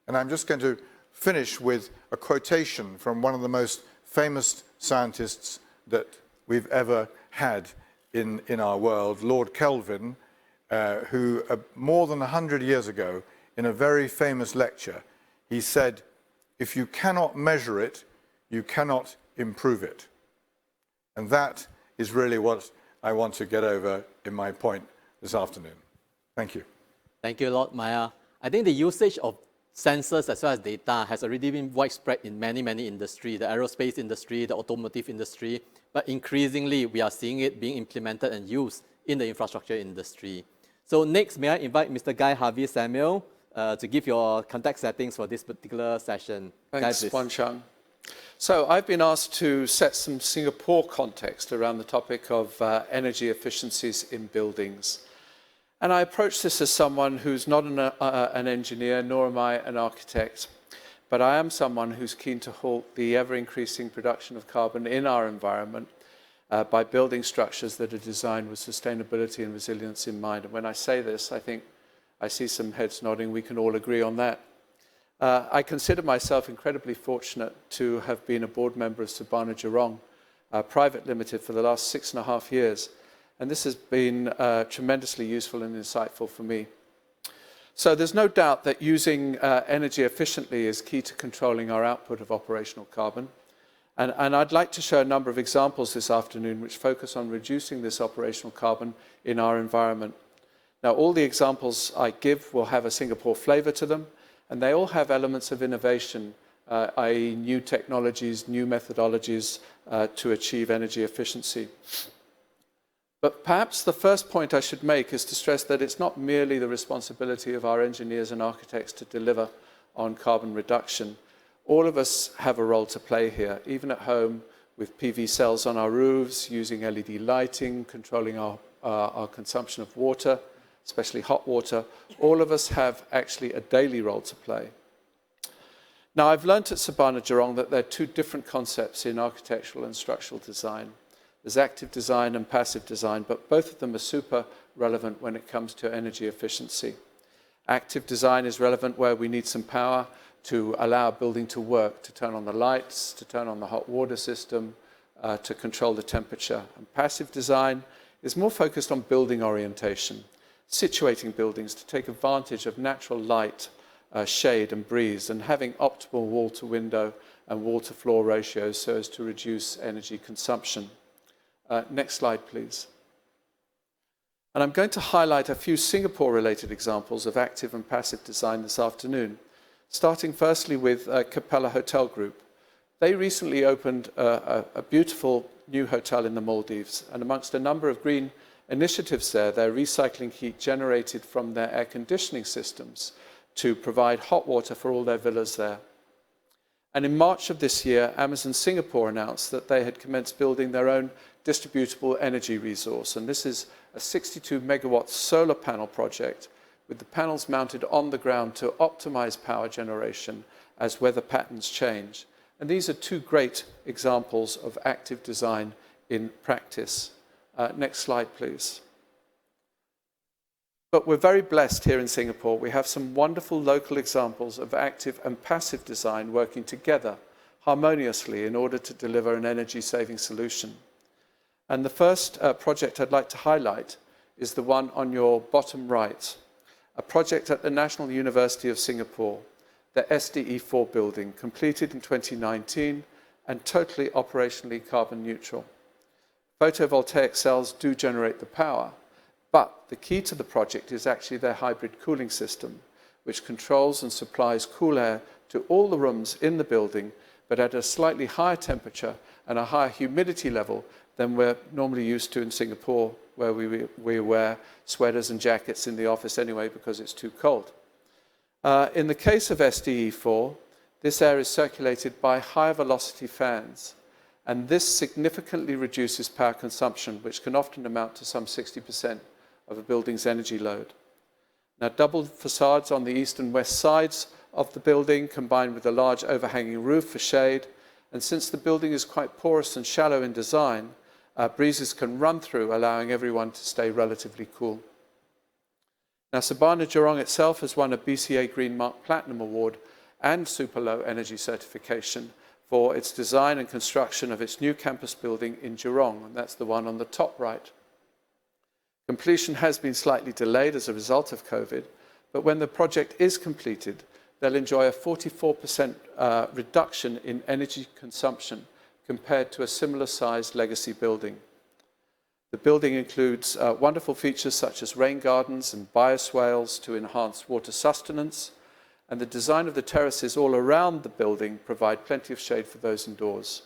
And I'm just going to finish with a quotation from one of the most famous scientists that we've ever had in our world, Lord Kelvin, who more than 100 years ago, in a very famous lecture, he said, "If you cannot measure it, you cannot improve it." And that is really what I want to get over in my point this afternoon. Thank you. Thank you, Lord Maya. I think the usage of sensors as well as data has already been widespread in many industries, the aerospace industry, the automotive industry, but increasingly we are seeing it being implemented and used in the infrastructure industry. So next, may I invite Mr. Guy Harvey Samuel to give your context settings for this particular session. Thanks, Guy, Wan Chang. So I've been asked to set some Singapore context around the topic of energy efficiencies in buildings. And I approach this as someone who's not an engineer, nor am I an architect, but I am someone who's keen to halt the ever-increasing production of carbon in our environment by building structures that are designed with sustainability and resilience in mind. And when I say this, I think I see some heads nodding. We can all agree on that. I consider myself incredibly fortunate to have been a board member of Surbana Jurong Private Limited for the last 6.5 years. And this has been tremendously useful and insightful for me. So there's no doubt that using energy efficiently is key to controlling our output of operational carbon. And I'd like to show a number of examples this afternoon which focus on reducing this operational carbon in our environment. Now, all the examples I give will have a Singapore flavor to them, and they all have elements of innovation, i.e. new technologies, new methodologies to achieve energy efficiency. But perhaps the first point I should make is to stress that it's not merely the responsibility of our engineers and architects to deliver on carbon reduction. All of us have a role to play here, even at home with PV cells on our roofs, using LED lighting, controlling our consumption of water, especially hot water. All of us have actually a daily role to play. Now, I've learnt at Surbana Jurong that there are two different concepts in architectural and structural design. There's active design and passive design, but both of them are super relevant when it comes to energy efficiency. Active design is relevant where we need some power to allow a building to work, to turn on the lights, to turn on the hot water system, to control the temperature. And passive design is more focused on building orientation, situating buildings to take advantage of natural light, shade and breeze, and having optimal wall-to-window and wall-to-floor ratios so as to reduce energy consumption. Next slide, please. And I'm going to highlight a few Singapore-related examples of active and passive design this afternoon, starting firstly with Capella Hotel Group. They recently opened a beautiful new hotel in the Maldives, and amongst a number of green initiatives there, they're recycling heat generated from their air conditioning systems to provide hot water for all their villas there. And in March of this year, Amazon Singapore announced that they had commenced building their own distributable energy resource. And this is a 62 megawatt solar panel project with the panels mounted on the ground to optimize power generation as weather patterns change. And these are two great examples of active design in practice. Next slide, please. But we're very blessed here in Singapore. We have some wonderful local examples of active and passive design working together harmoniously in order to deliver an energy-saving solution. And the first project I'd like to highlight is the one on your bottom right, a project at the National University of Singapore, the SDE4 building, completed in 2019 and totally operationally carbon neutral. Photovoltaic cells do generate the power, but the key to the project is actually their hybrid cooling system, which controls and supplies cool air to all the rooms in the building, but at a slightly higher temperature and a higher humidity level than we're normally used to in Singapore, where we wear sweaters and jackets in the office anyway because it's too cold. In the case of SDE4, this air is circulated by higher velocity fans, and this significantly reduces power consumption, which can often amount to some 60% of a building's energy load. Now, double facades on the east and west sides of the building, combined with a large overhanging roof for shade, and since the building is quite porous and shallow in design, breezes can run through, allowing everyone to stay relatively cool. Now, Sabana Jurong itself has won a BCA Green Mark Platinum Award and Super Low Energy certification for its design and construction of its new campus building in Jurong, and that's the one on the top right. Completion has been slightly delayed as a result of COVID, but when the project is completed, they'll enjoy a 44% reduction in energy consumption compared to a similar-sized legacy building. The building includes wonderful features such as rain gardens and bioswales to enhance water sustenance, and the design of the terraces all around the building provide plenty of shade for those indoors.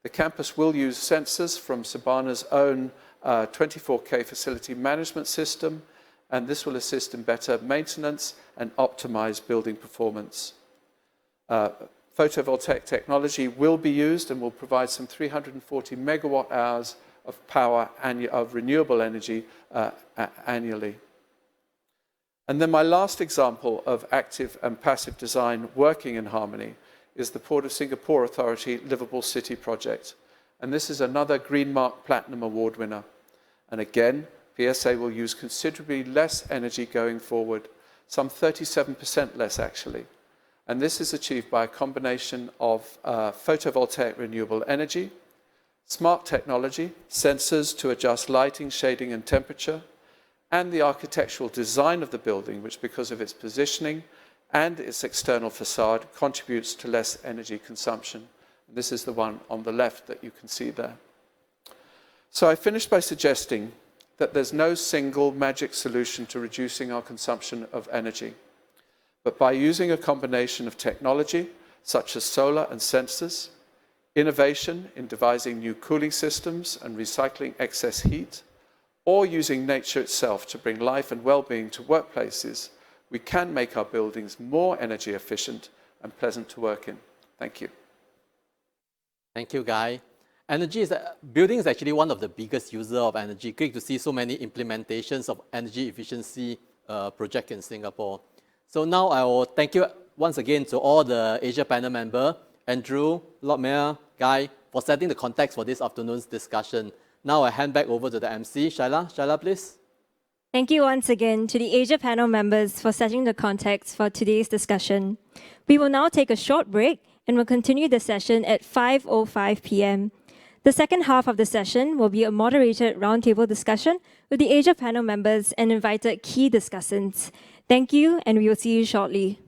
The campus will use sensors from Sabana's own 24K facility management system, and this will assist in better maintenance and optimize building performance. Photovoltaic technology will be used and will provide some 340 megawatt hours of power of renewable energy annually. And then my last example of active and passive design working in harmony is the Port of Singapore Authority Livable City project. And this is another Green Mark Platinum Award winner. And again, PSA will use considerably less energy going forward, some 37% less actually. And this is achieved by a combination of photovoltaic renewable energy, smart technology, sensors to adjust lighting, shading, and temperature, and the architectural design of the building, which because of its positioning and its external facade contributes to less energy consumption. This is the one on the left that you can see there. So I finished by suggesting that there's no single magic solution to reducing our consumption of energy. But by using a combination of technology, such as solar and sensors, innovation in devising new cooling systems and recycling excess heat, or using nature itself to bring life and well-being to workplaces, we can make our buildings more energy efficient and pleasant to work in. Thank you. Thank you, Guy. Building is actually one of the biggest users of energy. Great to see so many implementations of energy efficiency projects in Singapore. So now I will thank you once again to all the Asia panel members, Andrew, Lord Mayor, Guy, for setting the context for this afternoon's discussion. Now I hand back over to the MC. Shaila, please. Thank you once again to the Asia panel members for setting the context for today's discussion. We will now take a short break and will continue the session at 5:05 p.m. The second half of the session will be a moderated roundtable discussion with the Asia panel members and invited key discussants. Thank you, and we will see you shortly.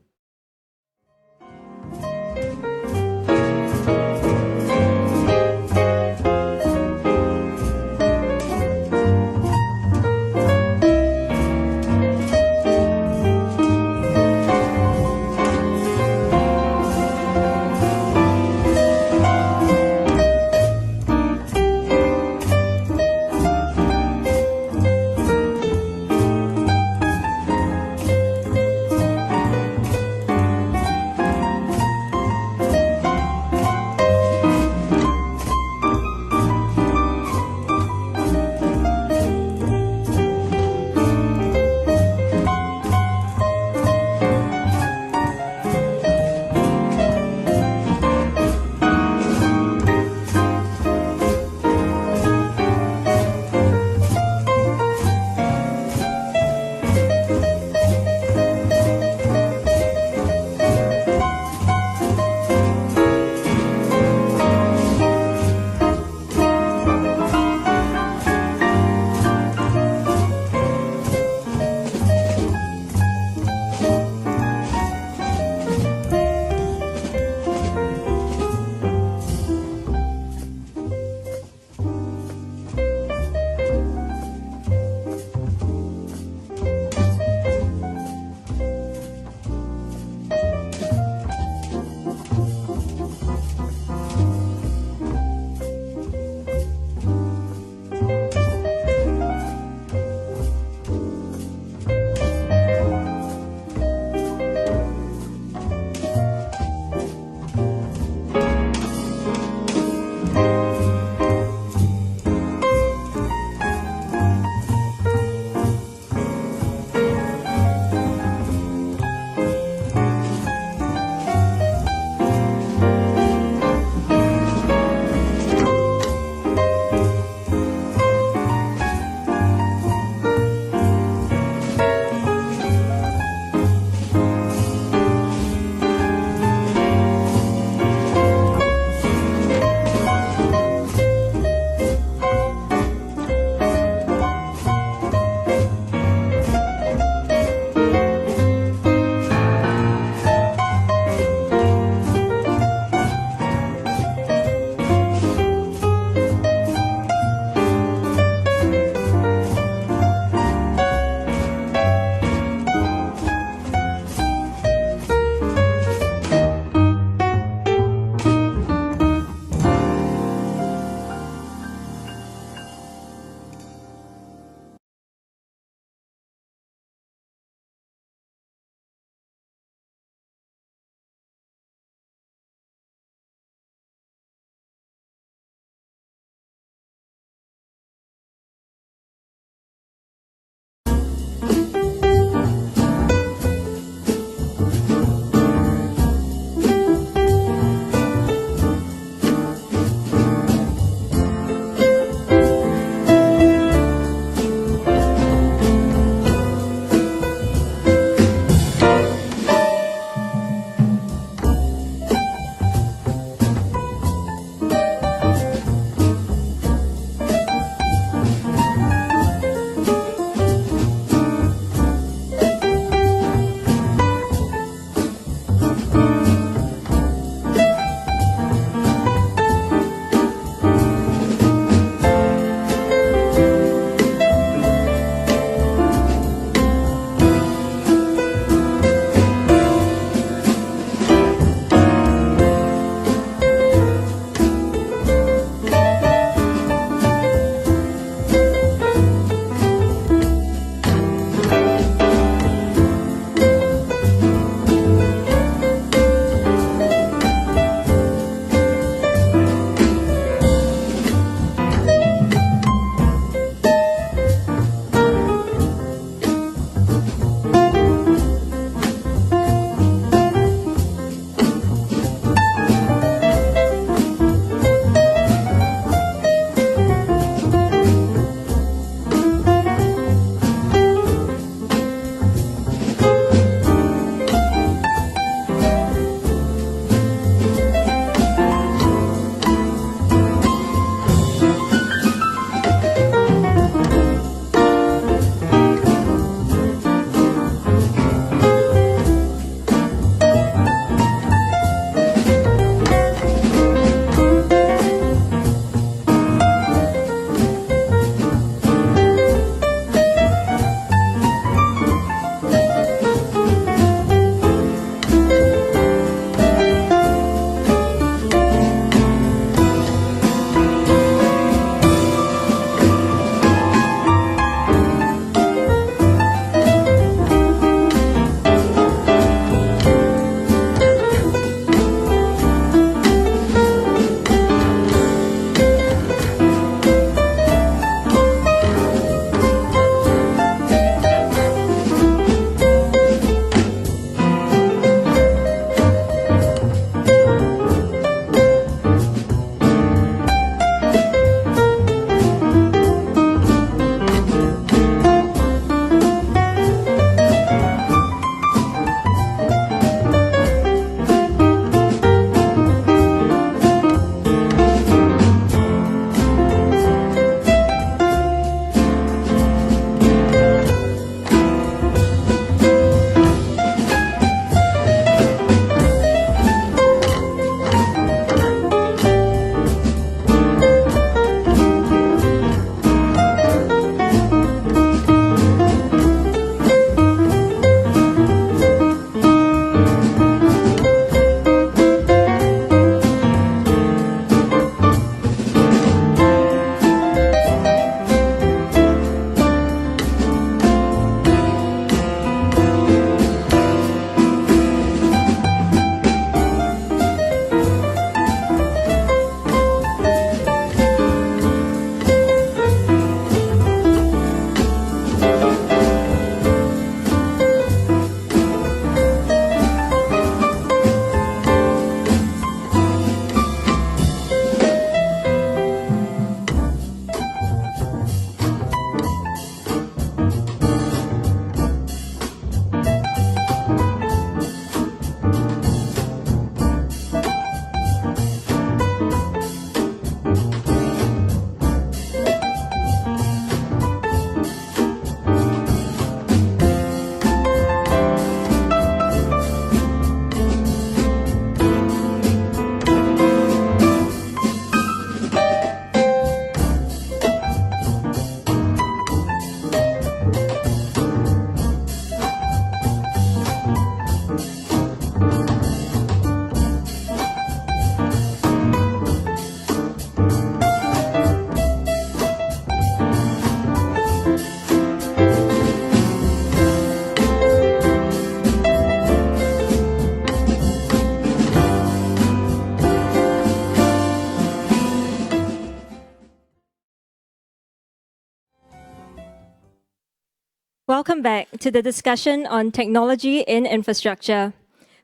Welcome back to the discussion on technology in infrastructure.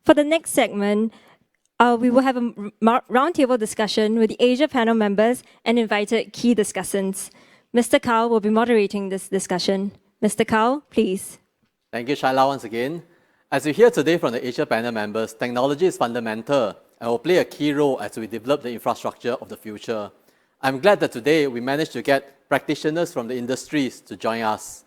For the next segment, we will have a roundtable discussion with the Asia panel members and invited key discussants. Mr. Kao will be moderating this discussion. Mr. Kao, please. Thank you, Shaila, once again. As you hear today from the Asia panel members, technology is fundamental and will play a key role as we develop the infrastructure of the future. I'm glad that today we managed to get practitioners from the industries to join us.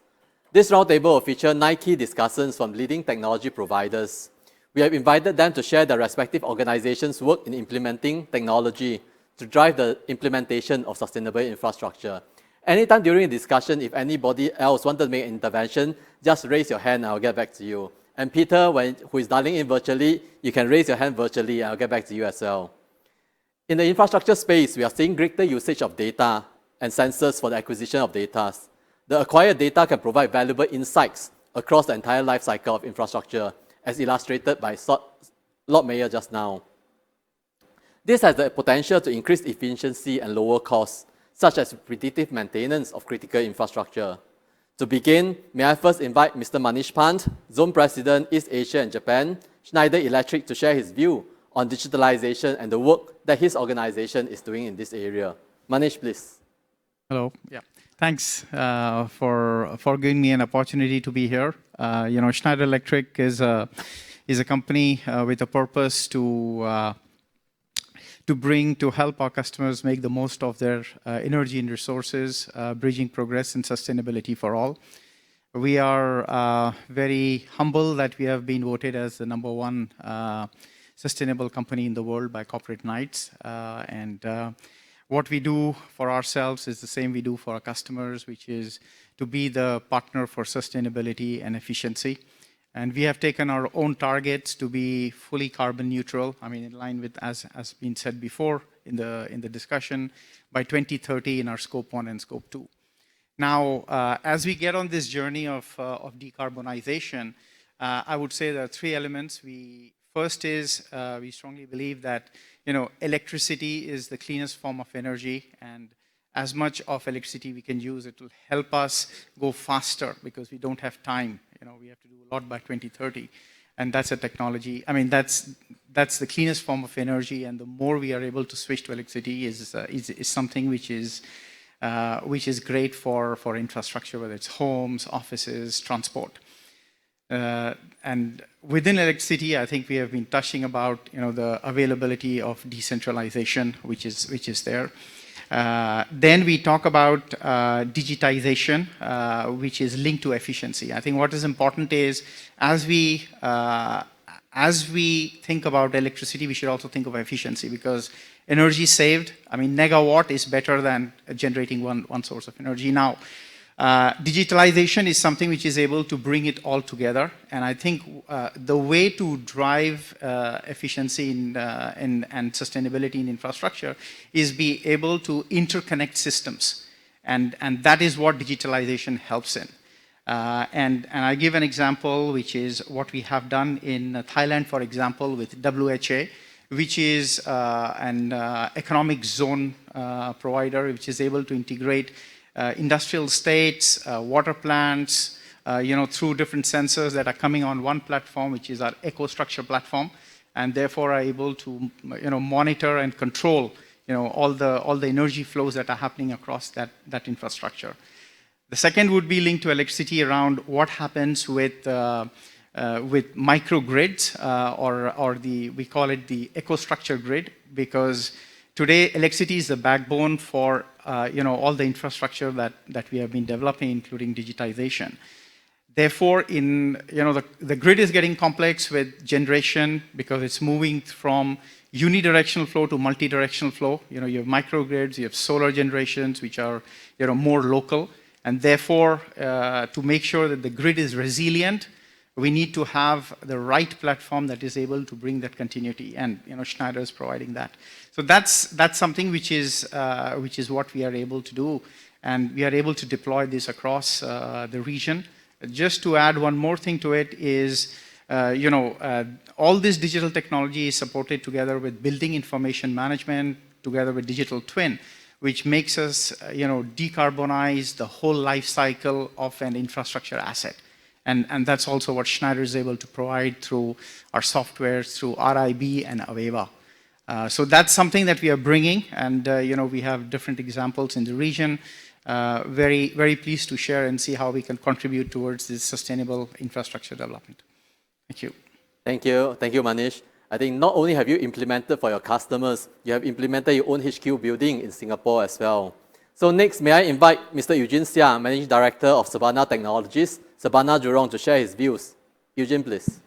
This roundtable will feature 9 key discussants from leading technology providers. We have invited them to share their respective organizations' work in implementing technology to drive the implementation of sustainable infrastructure. Anytime during the discussion, if anybody else wanted to make an intervention, just raise your hand and I'll get back to you. And Peter, who is dialing in virtually, you can raise your hand virtually and I'll get back to you as well. In the infrastructure space, we are seeing greater usage of data and sensors for the acquisition of data. The acquired data can provide valuable insights across the entire life cycle of infrastructure, as illustrated by Lord Mayor just now. This has the potential to increase efficiency and lower costs, such as predictive maintenance of critical infrastructure. To begin, may I first invite Mr. Manish Pant, Zone President, East Asia and Japan, Schneider Electric, to share his view on digitalization and the work that his organization is doing in this area. Manish, please. Hello. Yeah. Thanks for giving me an opportunity to be here. Schneider Electric is a company with a purpose to help our customers make the most of their energy and resources, bridging progress and sustainability for all. We are very humble that we have been voted as the #1 sustainable company in the world by Corporate Knights. What we do for ourselves is the same we do for our customers, which is to be the partner for sustainability and efficiency. And we have taken our own targets to be fully carbon neutral. I mean, in line with, as been said before in the discussion, by 2030 in our Scope 1 and Scope 2. Now, as we get on this journey of decarbonization, I would say there are 3 elements. First is we strongly believe that electricity is the cleanest form of energy, and as much of electricity we can use, it will help us go faster because we don't have time. We have to do a lot by 2030, and that's a technology. I mean, that's the cleanest form of energy, and the more we are able to switch to electricity is something which is great for infrastructure, whether it's homes, offices, transport. And within electricity, I think we have been touching about the availability of decentralization, which is there. Then we talk about digitization, which is linked to efficiency. I think what is important is as we think about electricity, we should also think of efficiency, because energy saved, I mean, megawatt is better than generating one source of energy. Now, digitalization is something which is able to bring it all together, and I think the way to drive efficiency and sustainability in infrastructure is be able to interconnect systems, and that is what digitalization helps in. And I give an example, which is what we have done in Thailand, for example, with WHA, which is an economic zone provider, which is able to integrate industrial estates, water plants, through different sensors that are coming on one platform, which is our EcoStruxure platform, and therefore are able to, monitor and control, all the energy flows that are happening across that infrastructure. The second would be linked to electricity around what happens with microgrids, or we call it the EcoStruxure grid, because today electricity is the backbone for all the infrastructure that we have been developing, including digitization. Therefore, the grid is getting complex with generation because it's moving from unidirectional flow to multidirectional flow. You have microgrids, you have solar generations, which are more local, and therefore, to make sure that the grid is resilient, we need to have the right platform that is able to bring that continuity, and Schneider is providing that. So that's something which is what we are able to do, and we are able to deploy this across the region. Just to add one more thing to it is, all this digital technology is supported together with building information management, together with digital twin, which makes us, decarbonize the whole life cycle of an infrastructure asset. And that's also what Schneider is able to provide through our software, through RIB and Aveva. So that's something that we are bringing, and we have different examples in the region. Very, very pleased to share and see how we can contribute towards this sustainable infrastructure development. Thank you. Thank you. Thank you, Manish. I think not only have you implemented for your customers, you have implemented your own HQ building in Singapore as well. So next, may I invite Mr. Eugene Sia, Managing Director of Sabana Technologies, Sabana Jurong, to share his views. Eugene, please.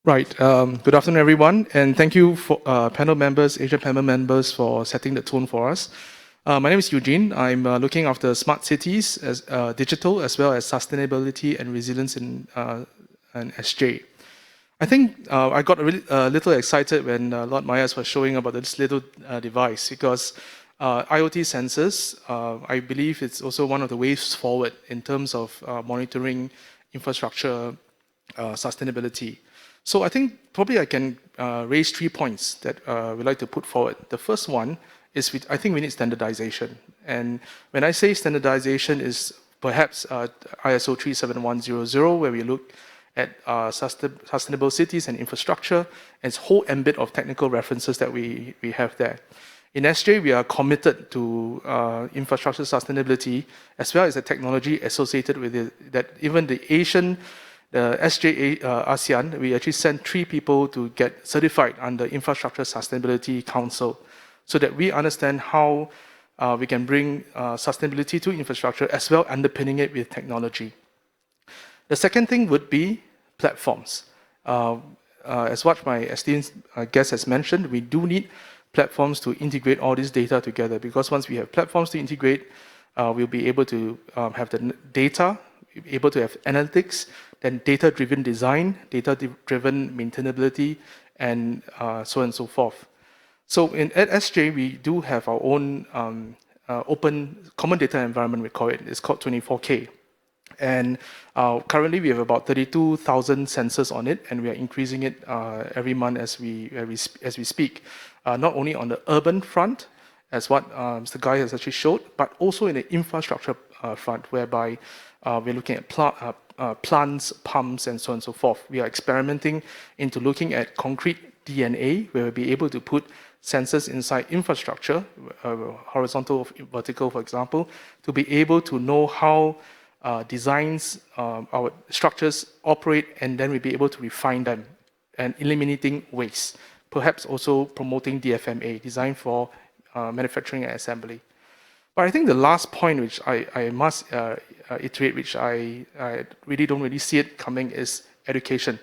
Right. Good afternoon, everyone, and thank you for panel members, Asia panel members, for setting the tone for us. My name is Eugene. I'm looking after smart cities, as digital, as well as sustainability and resilience in SJ. I think I got a little excited when Lord Myers was showing about this little device, because IoT sensors, I believe it's also one of the ways forward in terms of monitoring infrastructure sustainability. So I think probably I can raise 3 points that we'd like to put forward. The first one is I think we need standardization. And when I say standardization is perhaps ISO 37100, where we look at sustainable cities and infrastructure, and its whole ambit of technical references that we have there. In SJ, we are committed to infrastructure sustainability, as well as the technology associated with it, that even the SJ ASEAN, we actually sent 3 people to get certified under Infrastructure Sustainability Council, so that we understand how we can bring sustainability to infrastructure, as well underpinning it with technology. The second thing would be platforms. As what my esteemed guest has mentioned, we do need platforms to integrate all this data together, because once we have platforms to integrate, we'll be able to have the data, able to have analytics, then data-driven design, data-driven maintainability, and so on and so forth. So at SJ, we do have our own open common data environment, we call it. It's called 24K. And currently, we have about 32,000 sensors on it, and we are increasing it every month as we speak. Not only on the urban front, as what Mr. Guy has actually showed, but also in the infrastructure front, whereby we're looking at plants, pumps, and so on and so forth. We are experimenting into looking at concrete DNA, where we'll be able to put sensors inside infrastructure, horizontal, vertical, for example, to be able to know how designs, our structures operate, and then we'll be able to refine them and eliminating waste. Perhaps also promoting DFMA, design for manufacturing and assembly. But I think the last point, which I must iterate, which I really don't see it coming, is education.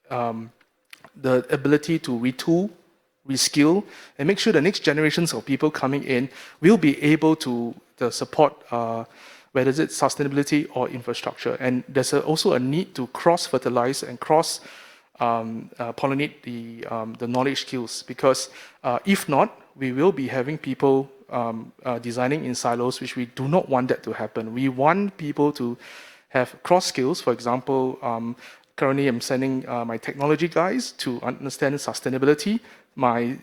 The ability to retool, reskill, and make sure the next generations of people coming in will be able to support whether it's sustainability or infrastructure. And there's also a need to cross-fertilize and cross-pollinate the knowledge skills, because if not, we will be having people designing in silos, which we do not want that to happen. We want people to have cross skills. For example, currently I'm sending my technology guys to understand sustainability, my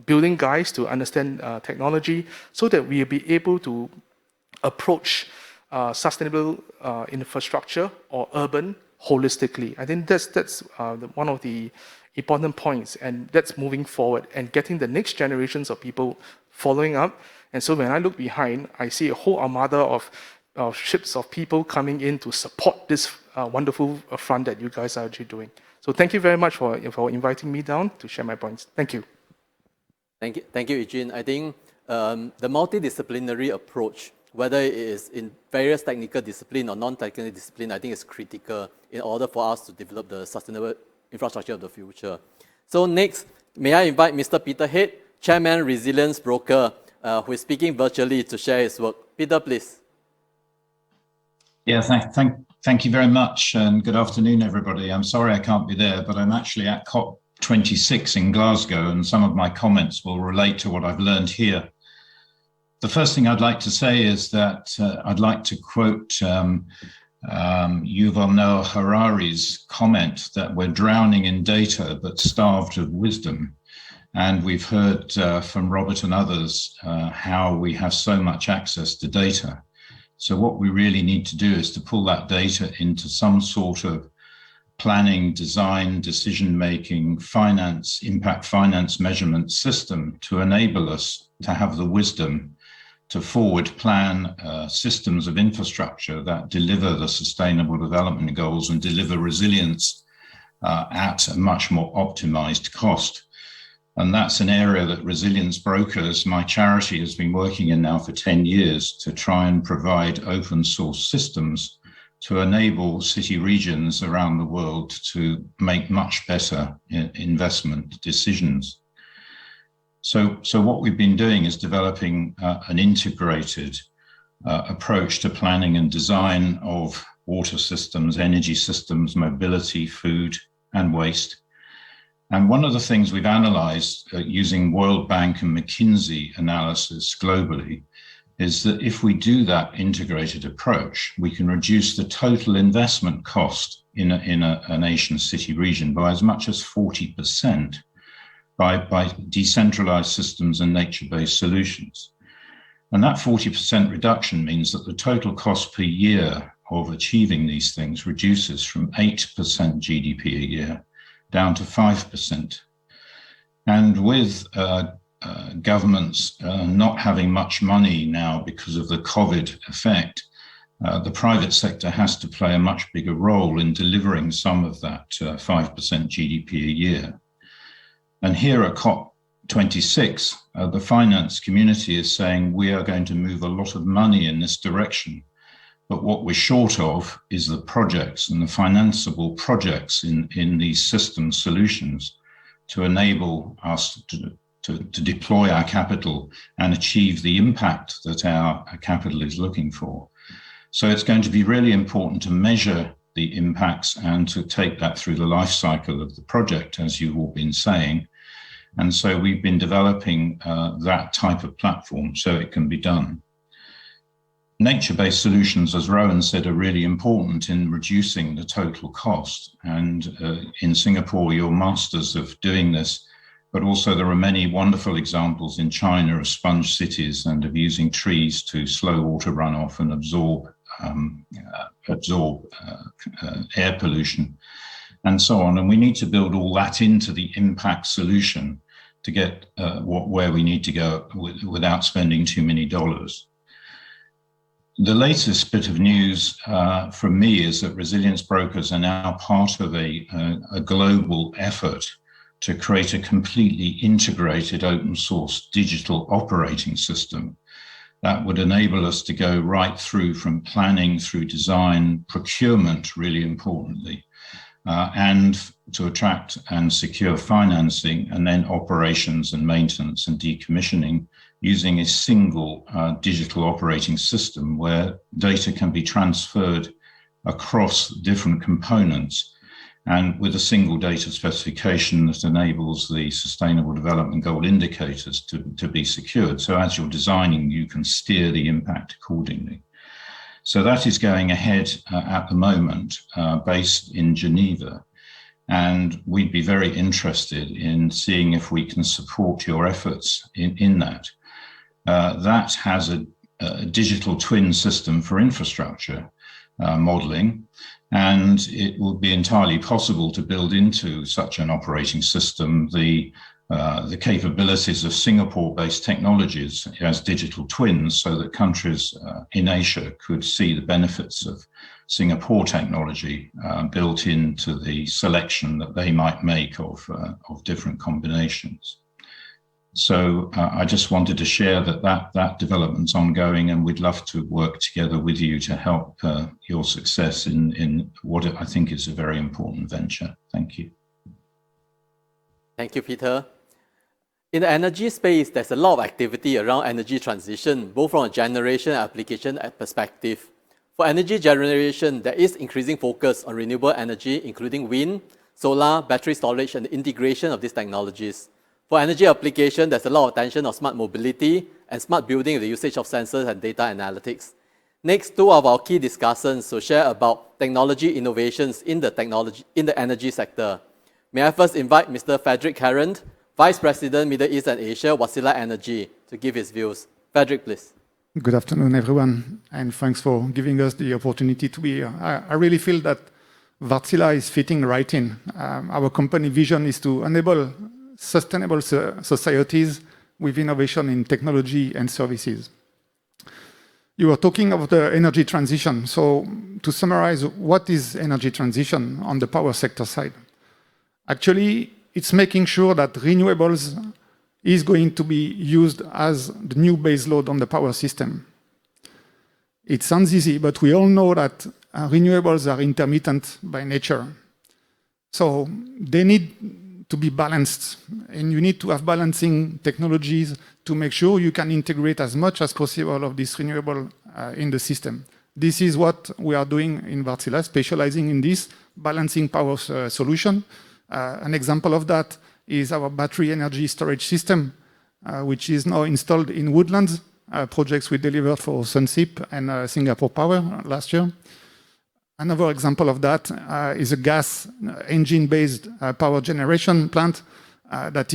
building guys to understand technology, so that we'll be able to approach sustainable infrastructure or urban holistically. I think that's one of the important points, and that's moving forward and getting the next generations of people following up. And so when I look behind, I see a whole armada of ships of people coming in to support this wonderful front that you guys are actually doing. So thank you very much for inviting me down to share my points. Thank you. Thank you, Eugene. I think the multidisciplinary approach, whether it is in various technical discipline or non-technical discipline, I think is critical in order for us to develop the sustainable infrastructure of the future. So next, may I invite Mr. Peter Head, Chairman, Resilience Broker, who is speaking virtually to share his work. Peter, please. Yeah, thank you very much, and good afternoon, everybody. I'm sorry I can't be there, but I'm actually at COP26 in Glasgow, and some of my comments will relate to what I've learned here. The first thing I'd like to say is that I'd like to quote Yuval Noah Harari's comment that we're drowning in data but starved of wisdom. And we've heard from Robert and others how we have so much access to data. So what we really need to do is to pull that data into some sort of planning, design, decision-making, finance, impact finance measurement system to enable us to have the wisdom to forward plan systems of infrastructure that deliver the sustainable development goals and deliver resilience at a much more optimized cost. And that's an area that Resilience Brokers, my charity, has been working in now for 10 years to try and provide open source systems to enable city regions around the world to make much better investment decisions. So what we've been doing is developing an integrated approach to planning and design of water systems, energy systems, mobility, food, and waste. And one of the things we've analyzed using World Bank and McKinsey analysis globally is that if we do that integrated approach, we can reduce the total investment cost in a nation city region by as much as 40% by decentralized systems and nature-based solutions. And that 40% reduction means that the total cost per year of achieving these things reduces from 8% GDP a year down to 5%. And with governments not having much money now because of the COVID effect, the private sector has to play a much bigger role in delivering some of that 5% GDP a year. And here at COP26, the finance community is saying we are going to move a lot of money in this direction. But what we're short of is the projects and the financeable projects in these system solutions to enable us to deploy our capital and achieve the impact that our capital is looking for. So it's going to be really important to measure the impacts and to take that through the life cycle of the project, as you've all been saying. And so we've been developing that type of platform so it can be done. Nature-based solutions, as Rowan said, are really important in reducing the total cost. And in Singapore, you're masters of doing this, but also there are many wonderful examples in China of sponge cities and of using trees to slow water runoff and absorb air pollution and so on. And we need to build all that into the impact solution to get where we need to go without spending too many dollars. The latest bit of news from me is that Resilience Brokers are now part of a global effort to create a completely integrated open source digital operating system that would enable us to go right through from planning through design, procurement, really importantly, and to attract and secure financing, and then operations and maintenance and decommissioning using a single digital operating system where data can be transferred across different components and with a single data specification that enables the Sustainable Development Goal indicators to be secured. So as you're designing, you can steer the impact accordingly. So that is going ahead at the moment, based in Geneva. And we'd be very interested in seeing if we can support your efforts in that. That has a digital twin system for infrastructure modeling, and it will be entirely possible to build into such an operating system the capabilities of Singapore-based technologies as digital twins, so that countries in Asia could see the benefits of Singapore technology built into the selection that they might make of different combinations. So I just wanted to share that development's ongoing, and we'd love to work together with you to help your success in what I think is a very important venture. Thank you. Thank you, Peter. In the energy space, there's a lot of activity around energy transition, both from a generation and application perspective. For energy generation, there is increasing focus on renewable energy, including wind, solar, battery storage, and the integration of these technologies. For energy application, there's a lot of attention on smart mobility and smart building with the usage of sensors and data analytics. Next, two of our key discussants will share about technology innovations in the energy sector. May I first invite Mr. Frederick Herrand, Vice President, Middle East and Asia, Wärtsilä Energy, to give his views. Frederick, please. Good afternoon, everyone, and thanks for giving us the opportunity to be here. I really feel that Wärtsilä is fitting right in. Our company vision is to enable sustainable societies with innovation in technology and services. You were talking of the energy transition. So to summarize, what is energy transition on the power sector side? Actually, it's making sure that renewables is going to be used as the new base load on the power system. It sounds easy, but we all know that renewables are intermittent by nature. So they need to be balanced, and you need to have balancing technologies to make sure you can integrate as much as possible of this renewable in the system. This is what we are doing in Wärtsilä, specializing in this balancing power solution. An example of that is our battery energy storage system, which is now installed in Woodlands, projects we delivered for Sunsip and Singapore Power last year. Another example of that is a gas engine-based power generation plant that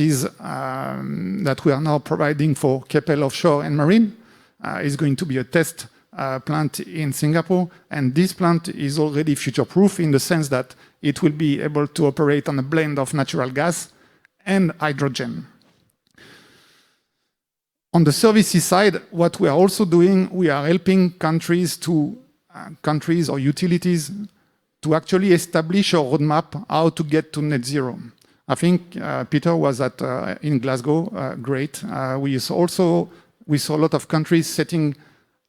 we are now providing for Keppel Offshore and Marine. Is going to be a test plant in Singapore, and this plant is already future-proof in the sense that it will be able to operate on a blend of natural gas and hydrogen. On the services side, what we are also doing, we are helping countries or utilities to actually establish a roadmap how to get to net zero. I think Peter was in Glasgow, great. We saw a lot of countries setting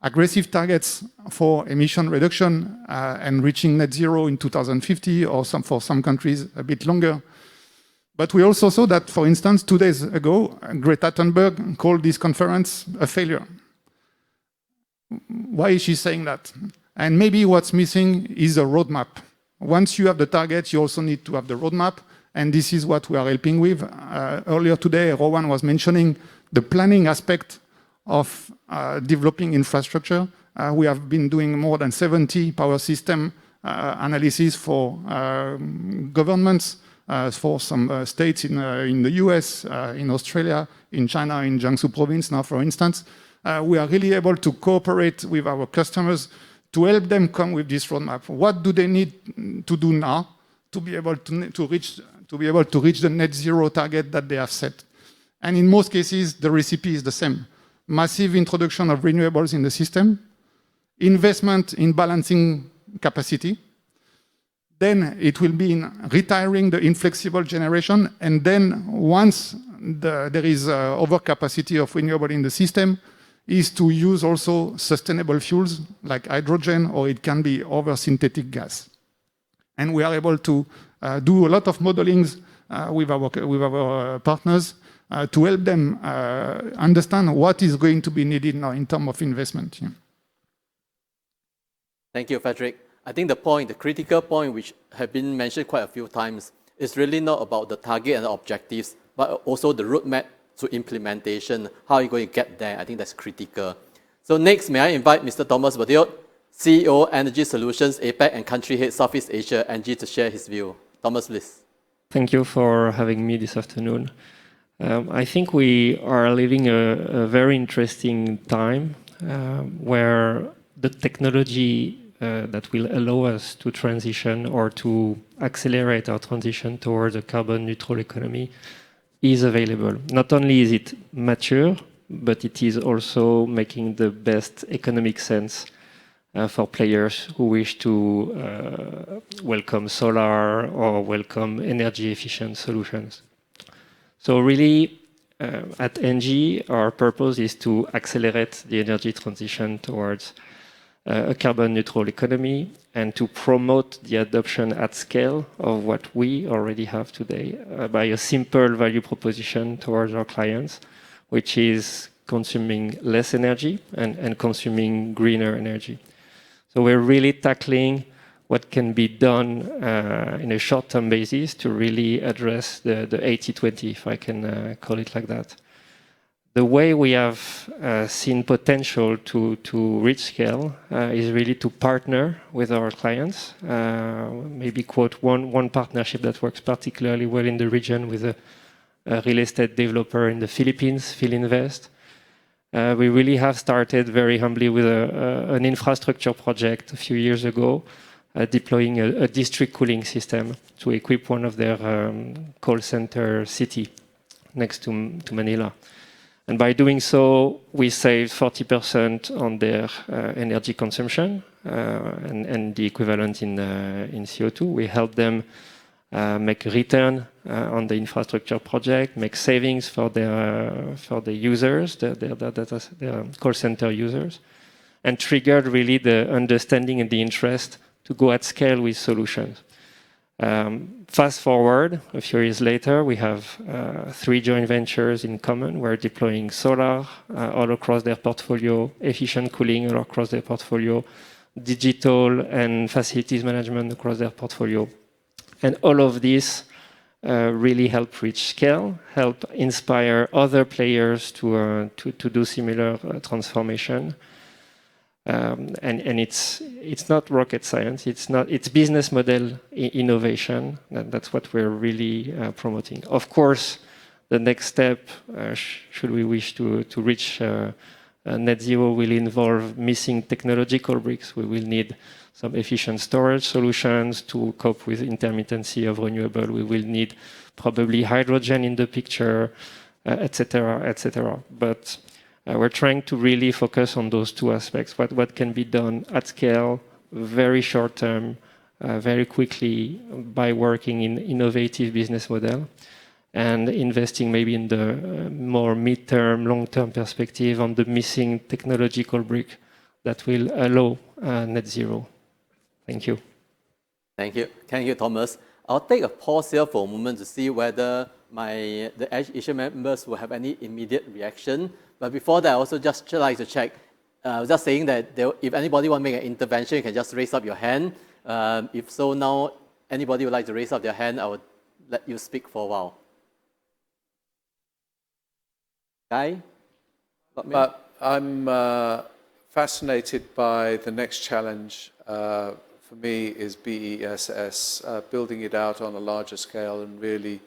aggressive targets for emission reduction and reaching net zero in 2050, or for some countries a bit longer. But we also saw that, for instance, 2 days ago, Greta Thunberg called this conference a failure. Why is she saying that? And maybe what's missing is a roadmap. Once you have the target, you also need to have the roadmap, and this is what we are helping with. Earlier today, Rowan was mentioning the planning aspect of developing infrastructure. We have been doing more than 70 power system analysis for governments, for some states in the US, in Australia, in China, in Jiangsu province now, for instance. We are really able to cooperate with our customers to help them come with this roadmap. What do they need to do now to be able to reach the net zero target that they have set? And in most cases, the recipe is the same. Massive introduction of renewables in the system, investment in balancing capacity, then it will be in retiring the inflexible generation, and then once there is overcapacity of renewable in the system, is to use also sustainable fuels like hydrogen, or it can be over synthetic gas. And we are able to do a lot of modelings with our partners to help them understand what is going to be needed now in terms of investment. Yeah. Thank you, Frederick. I think the critical point, which have been mentioned quite a few times, is really not about the target and the objectives, but also the roadmap to implementation. How are you going to get there? I think that's critical. So next, may I invite Mr. Thomas Badiot, CEO, Energy Solutions, APAC and Country Head, Southeast Asia, NG, to share his view. Thomas, please. Thank you for having me this afternoon. I think we are living a very interesting time where the technology that will allow us to transition or to accelerate our transition towards a carbon neutral economy is available. Not only is it mature, but it is also making the best economic sense for players who wish to welcome solar or welcome energy efficient solutions. So really, at NG, our purpose is to accelerate the energy transition towards a carbon neutral economy and to promote the adoption at scale of what we already have today by a simple value proposition towards our clients, which is consuming less energy and consuming greener energy. So we're really tackling what can be done in a short-term basis to really address the 80-20, if I can call it like that. The way we have seen potential to reach scale is really to partner with our clients. Maybe quote one partnership that works particularly well in the region with a real estate developer in the Philippines, Philinvest, We really have started very humbly with an infrastructure project a few years ago, deploying a district cooling system to equip one of their call center city next to Manila. And by doing so, we saved 40% on their energy consumption and the equivalent in CO2. We helped them make a return on the infrastructure project, make savings for the users, their call center users, and triggered really the understanding and the interest to go at scale with solutions. Fast forward, a few years later, we have 3 joint ventures in common. We're deploying solar all across their portfolio, efficient cooling all across their portfolio, digital and facilities management across their portfolio. And all of this really help reach scale, help inspire other players to do similar transformation. And it's not rocket science. It's business model innovation. And that's what we're really promoting. Of course, the next step, should we wish to reach net zero, will involve missing technological bricks. We will need some efficient storage solutions to cope with intermittency of renewable. We will need probably hydrogen in the picture, etc., etc. But we're trying to really focus on those 2 aspects. What can be done at scale, very short term, very quickly by working in innovative business model and investing maybe in the more mid-term, long-term perspective on the missing technological brick that will allow net zero. Thank you. Thank you. Thank you, Thomas. I'll take a pause here for a moment to see whether the Asia members will have any immediate reaction. But before that, I also just like to check. I was just saying that if anybody want to make an intervention, you can just raise up your hand. If so, now anybody would like to raise up their hand, I would let you speak for a while. Guy? I'm fascinated by the next challenge for me is BESS, building it out on a larger scale and really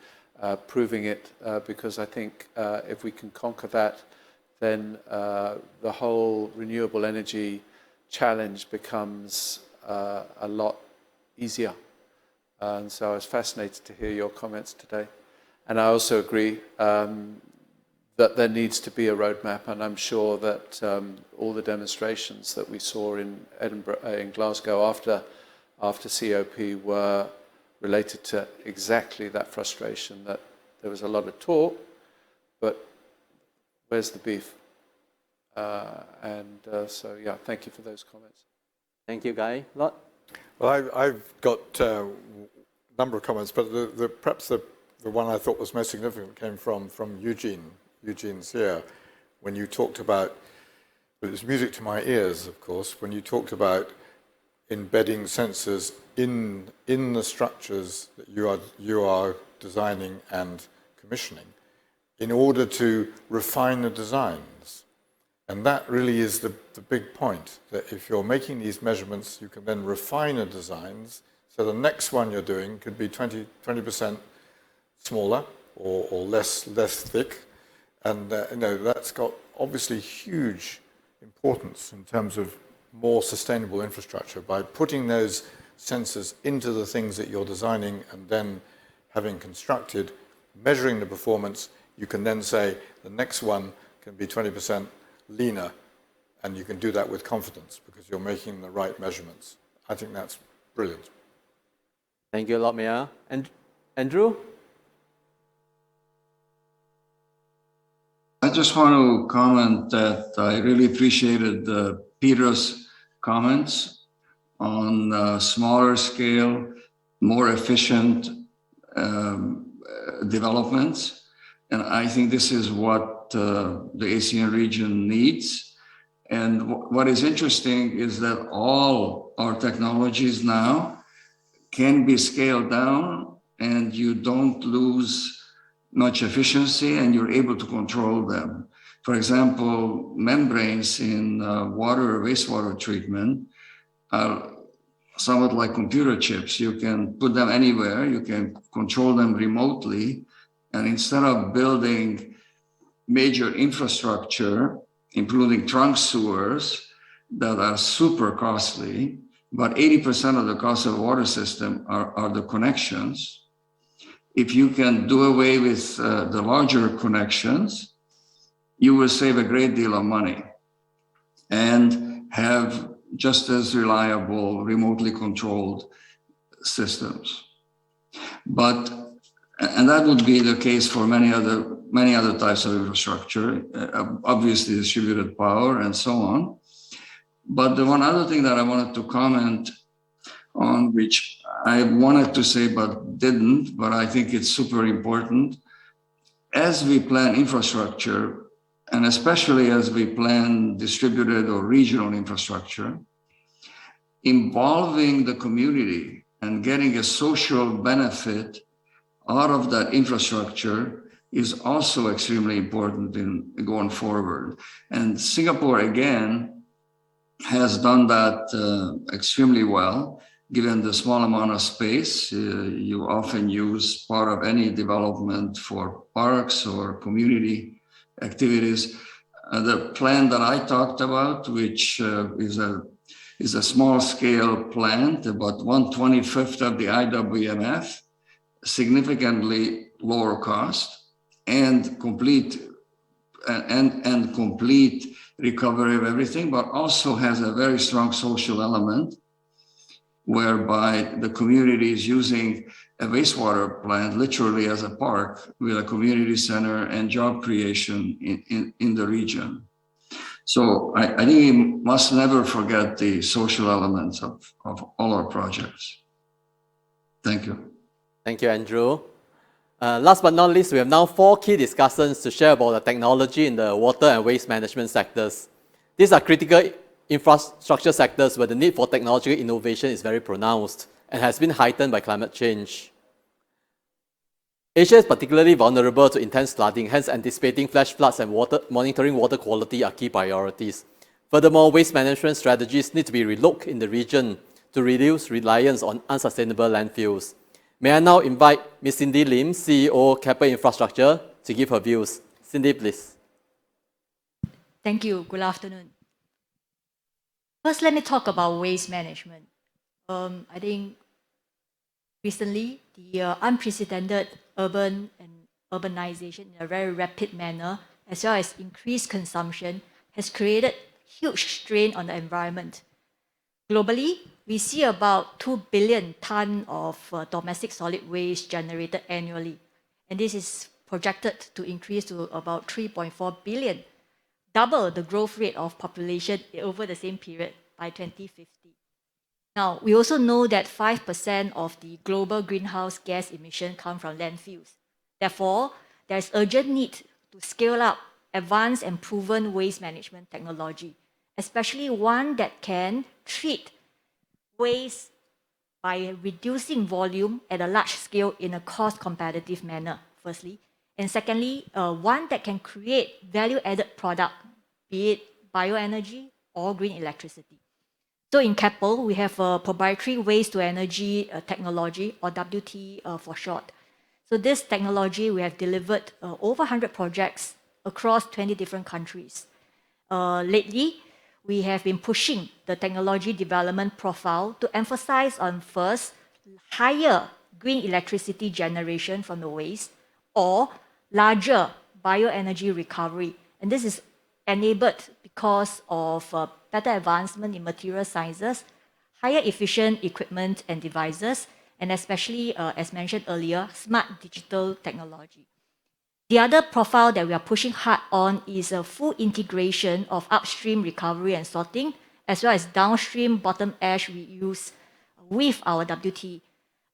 proving it, because I think if we can conquer that, then the whole renewable energy challenge becomes a lot easier. And so I was fascinated to hear your comments today. And I also agree that there needs to be a roadmap, and I'm sure that all the demonstrations that we saw in Glasgow after COP were related to exactly that frustration, that there was a lot of talk, but where's the beef? So, yeah, thank you for those comments. Thank you, Guy. Lot? Well, I've got a number of comments, but perhaps the one I thought was most significant came from Eugene. Eugene's here, when you talked about, it was music to my ears, of course, when you talked about embedding sensors in the structures that you are designing and commissioning in order to refine the designs. And that really is the big point, that if you're making these measurements, you can then refine the designs, so the next one you're doing could be 20% smaller or less thick. And that's got obviously huge importance in terms of more sustainable infrastructure. By putting those sensors into the things that you're designing and then having constructed, measuring the performance, you can then say the next one can be 20% leaner, and you can do that with confidence because you're making the right measurements. I think that's brilliant. Thank you a lot, Mia. And Andrew? I just want to comment that I really appreciated Peter's comments on smaller scale, more efficient developments. And I think this is what the ASEAN region needs. And what is interesting is that all our technologies now can be scaled down and you don't lose much efficiency and you're able to control them. For example, membranes in water or wastewater treatment are somewhat like computer chips. You can put them anywhere, you can control them remotely, and instead of building major infrastructure including trunk sewers that are super costly, but 80% of the cost of a water system are the connections. If you can do away with the larger connections, you will save a great deal of money and have just as reliable, remotely controlled systems. And that would be the case for many other types of infrastructure, obviously distributed power and so on. But the one other thing that I wanted to comment on, which I wanted to say but didn't, but I think it's super important, as we plan infrastructure, and especially as we plan distributed or regional infrastructure, involving the community and getting a social benefit out of that infrastructure is also extremely important in going forward. And Singapore, again, has done that extremely well, given the small amount of space. You often use part of any development for parks or community activities. The plan that I talked about, which is a small scale plant, about 1/25 of the IWMF, significantly lower cost and complete recovery of everything, but also has a very strong social element whereby the community is using a wastewater plant literally as a park with a community center and job creation in the region. So I think we must never forget the social elements of all our projects. Thank you. Thank you, Andrew. Last but not least, we have now 4 key discussants to share about the technology in the water and waste management sectors. These are critical infrastructure sectors where the need for technological innovation is very pronounced and has been heightened by climate change. Asia is particularly vulnerable to intense flooding, hence anticipating flash floods and monitoring water quality are key priorities. Furthermore, waste management strategies need to be relooked in the region to reduce reliance on unsustainable landfills. May I now invite Ms. Cindy Lim, CEO, Keppel Infrastructure, to give her views. Cindy, please. Thank you. Good afternoon. First, let me talk about waste management. I think recently, the unprecedented urbanization in a very rapid manner, as well as increased consumption, has created huge strain on the environment. Globally, we see about 2 billion tons of domestic solid waste generated annually, and this is projected to increase to about 3.4 billion, double the growth rate of population over the same period by 2050. Now, we also know that 5% of the global greenhouse gas emissions come from landfills. Therefore, there is urgent need to scale up advanced and proven waste management technology, especially one that can treat waste by reducing volume at a large scale in a cost-competitive manner, firstly. And secondly, one that can create value-added product, be it bioenergy or green electricity. So in Keppel, we have a proprietary waste-to-energy technology, or WT for short. So this technology, we have delivered over 100 projects across 20 different countries. Lately, we have been pushing the technology development profile to emphasize on first, higher green electricity generation from the waste, or larger bioenergy recovery. And this is enabled because of better advancement in material sciences, higher efficient equipment and devices, and especially, as mentioned earlier, smart digital technology. The other profile that we are pushing hard on is a full integration of upstream recovery and sorting, as well as downstream bottom ash reuse with our WT.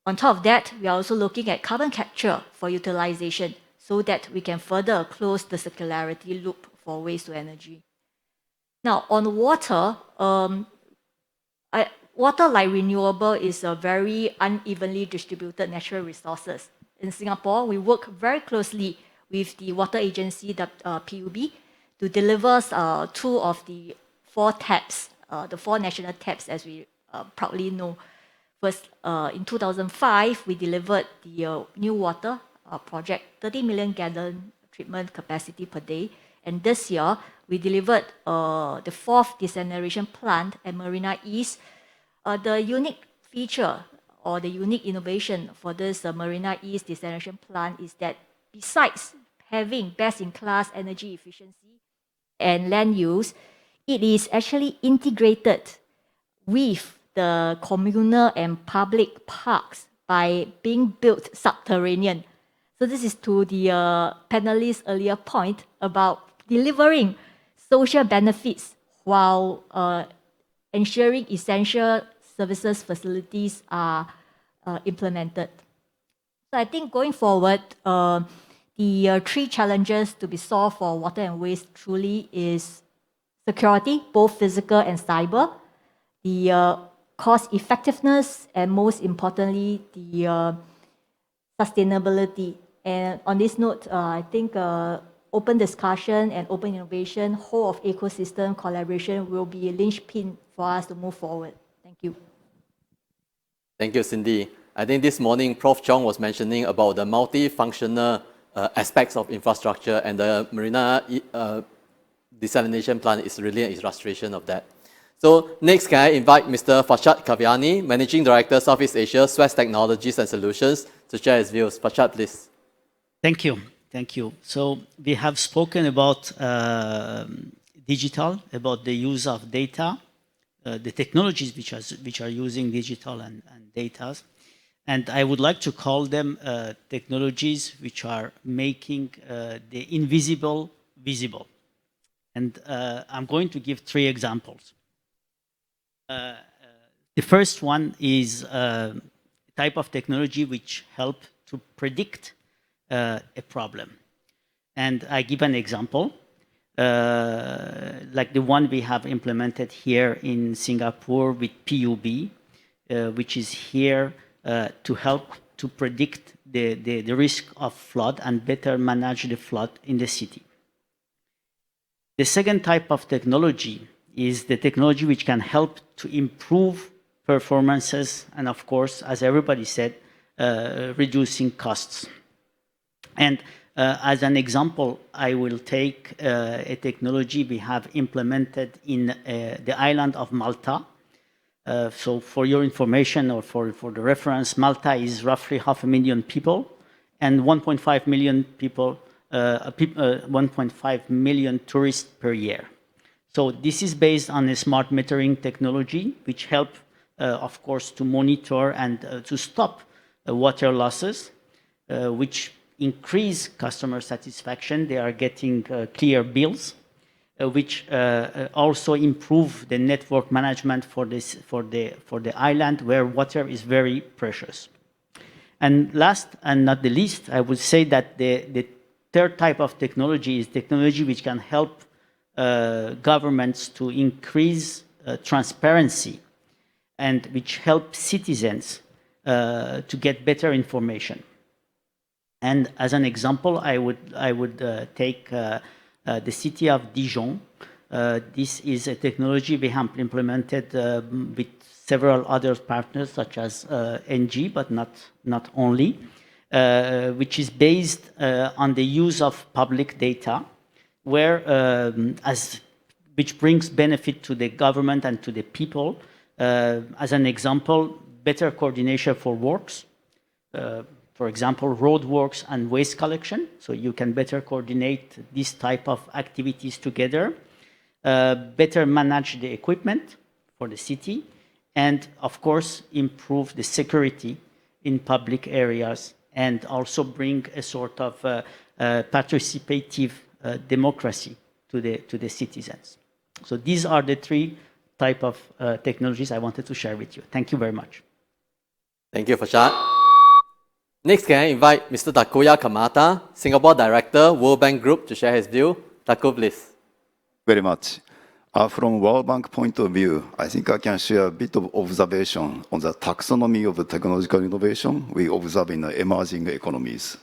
On top of that, we are also looking at carbon capture for utilization so that we can further close the circularity loop for waste to energy. Now, on water, water, like renewable, is a very unevenly distributed natural resources. In Singapore, we work very closely with the water agency, the PUB, to deliver 2 of the 4 taps, the 4 national taps, as we proudly know. First, in 2005, we delivered the New Water project, 30 million gallon treatment capacity per day. And this year, we delivered the 4th desalination plant at Marina East. The unique feature or the unique innovation for this Marina East desalination plant is that besides having best-in-class energy efficiency and land use, it is actually integrated with the communal and public parks by being built subterranean. So this is to the panelists' earlier point about delivering social benefits while ensuring essential services facilities are implemented. So I think going forward, the 3 challenges to be solved for water and waste truly is security, both physical and cyber, the cost effectiveness, and most importantly, the sustainability. And on this note, I think open discussion and open innovation, whole of ecosystem collaboration will be a linchpin for us to move forward. Thank you. Thank you, Cindy. I think this morning, Prof. Chong was mentioning about the multifunctional aspects of infrastructure, and the Marina desalination plant is really an illustration of that. So next, can I invite Mr. Farshad Kaviani, Managing Director, Southeast Asia, Swest Technologies and Solutions, to share his views. Farshad, please. Thank you. Thank you. So we have spoken about digital, about the use of data, the technologies which are using digital and data. And I would like to call them technologies which are making the invisible visible. And I'm going to give 3 examples. The first one is a type of technology which help to predict a problem. And I give an example, like the one we have implemented here in Singapore with PUB, which is here to help to predict the risk of flood and better manage the flood in the city. The second type of technology is the technology which can help to improve performances and, of course, as everybody said, reducing costs. And as an example, I will take a technology we have implemented in the island of Malta. So for your information or for the reference, Malta is roughly 500,000 people and 1.5 million people, 1.5 million tourists per year. So this is based on a smart metering technology, which help, of course, to monitor and to stop water losses, which increase customer satisfaction. They are getting clear bills, which also improve the network management for the island where water is very precious. And last and not the least, I would say that the third type of technology is technology which can help governments to increase transparency and which help citizens to get better information. And as an example, I would take the city of Dijon. This is a technology we have implemented with several other partners such as NG, but not only, which is based on the use of public data, where which brings benefit to the government and to the people. As an example, better coordination for works. For example, road works and waste collection. So you can better coordinate this type of activities together, better manage the equipment for the city, and of course, improve the security in public areas and also bring a sort of participative democracy to the citizens. So these are the 3 type of technologies I wanted to share with you. Thank you very much. Thank you, Farshad. Next, can I invite Mr. Takuya Kamata, Singapore Director, World Bank Group, to share his view. Taku, please. Very much. From World Bank point of view, I think I can share a bit of observation on the taxonomy of the technological innovation we observe in the emerging economies.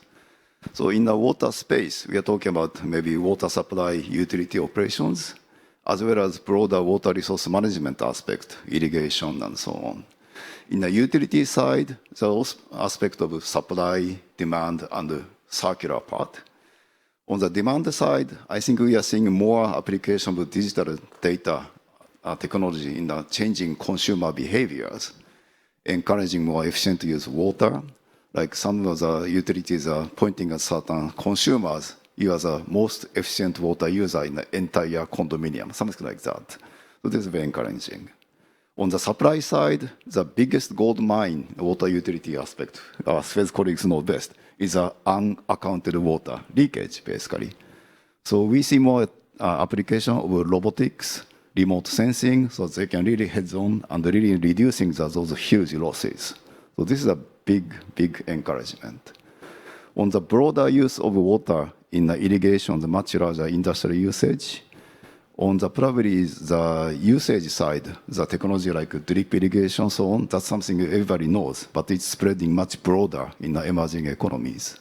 So in the water space, we are talking about maybe water supply, utility operations, as well as broader water resource management aspect, irrigation, and so on. In the utility side, the aspect of supply, demand, and the circular part. On the demand side, I think we are seeing more application of digital data technology in the changing consumer behaviors, encouraging more efficient use of water. Like some of the utilities are pointing at certain consumers, you are the most efficient water user in the entire condominium, something like that. So this is very encouraging. On the supply side, the biggest gold mine, water utility aspect, our Suez colleagues know best, is unaccounted water leakage, basically. So we see more application of robotics, remote sensing, so they can really heads on and really reducing those huge losses. So this is a big, big encouragement. On the broader use of water in the irrigation, the much larger industrial usage, on the probably the usage side, the technology like drip irrigation, so on, that's something everybody knows, but it's spreading much broader in the emerging economies.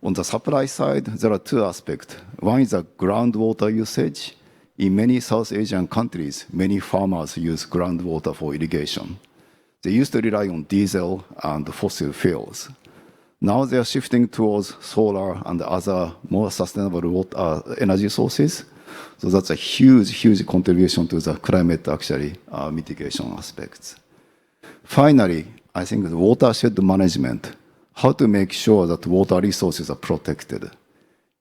On the supply side, there are two aspects. One is the groundwater usage. In many South Asian countries, many farmers use groundwater for irrigation. They used to rely on diesel and fossil fuels. Now they are shifting towards solar and other more sustainable energy sources. So that's a huge, huge contribution to the climate actually mitigation aspects. Finally, I think the watershed management, how to make sure that water resources are protected,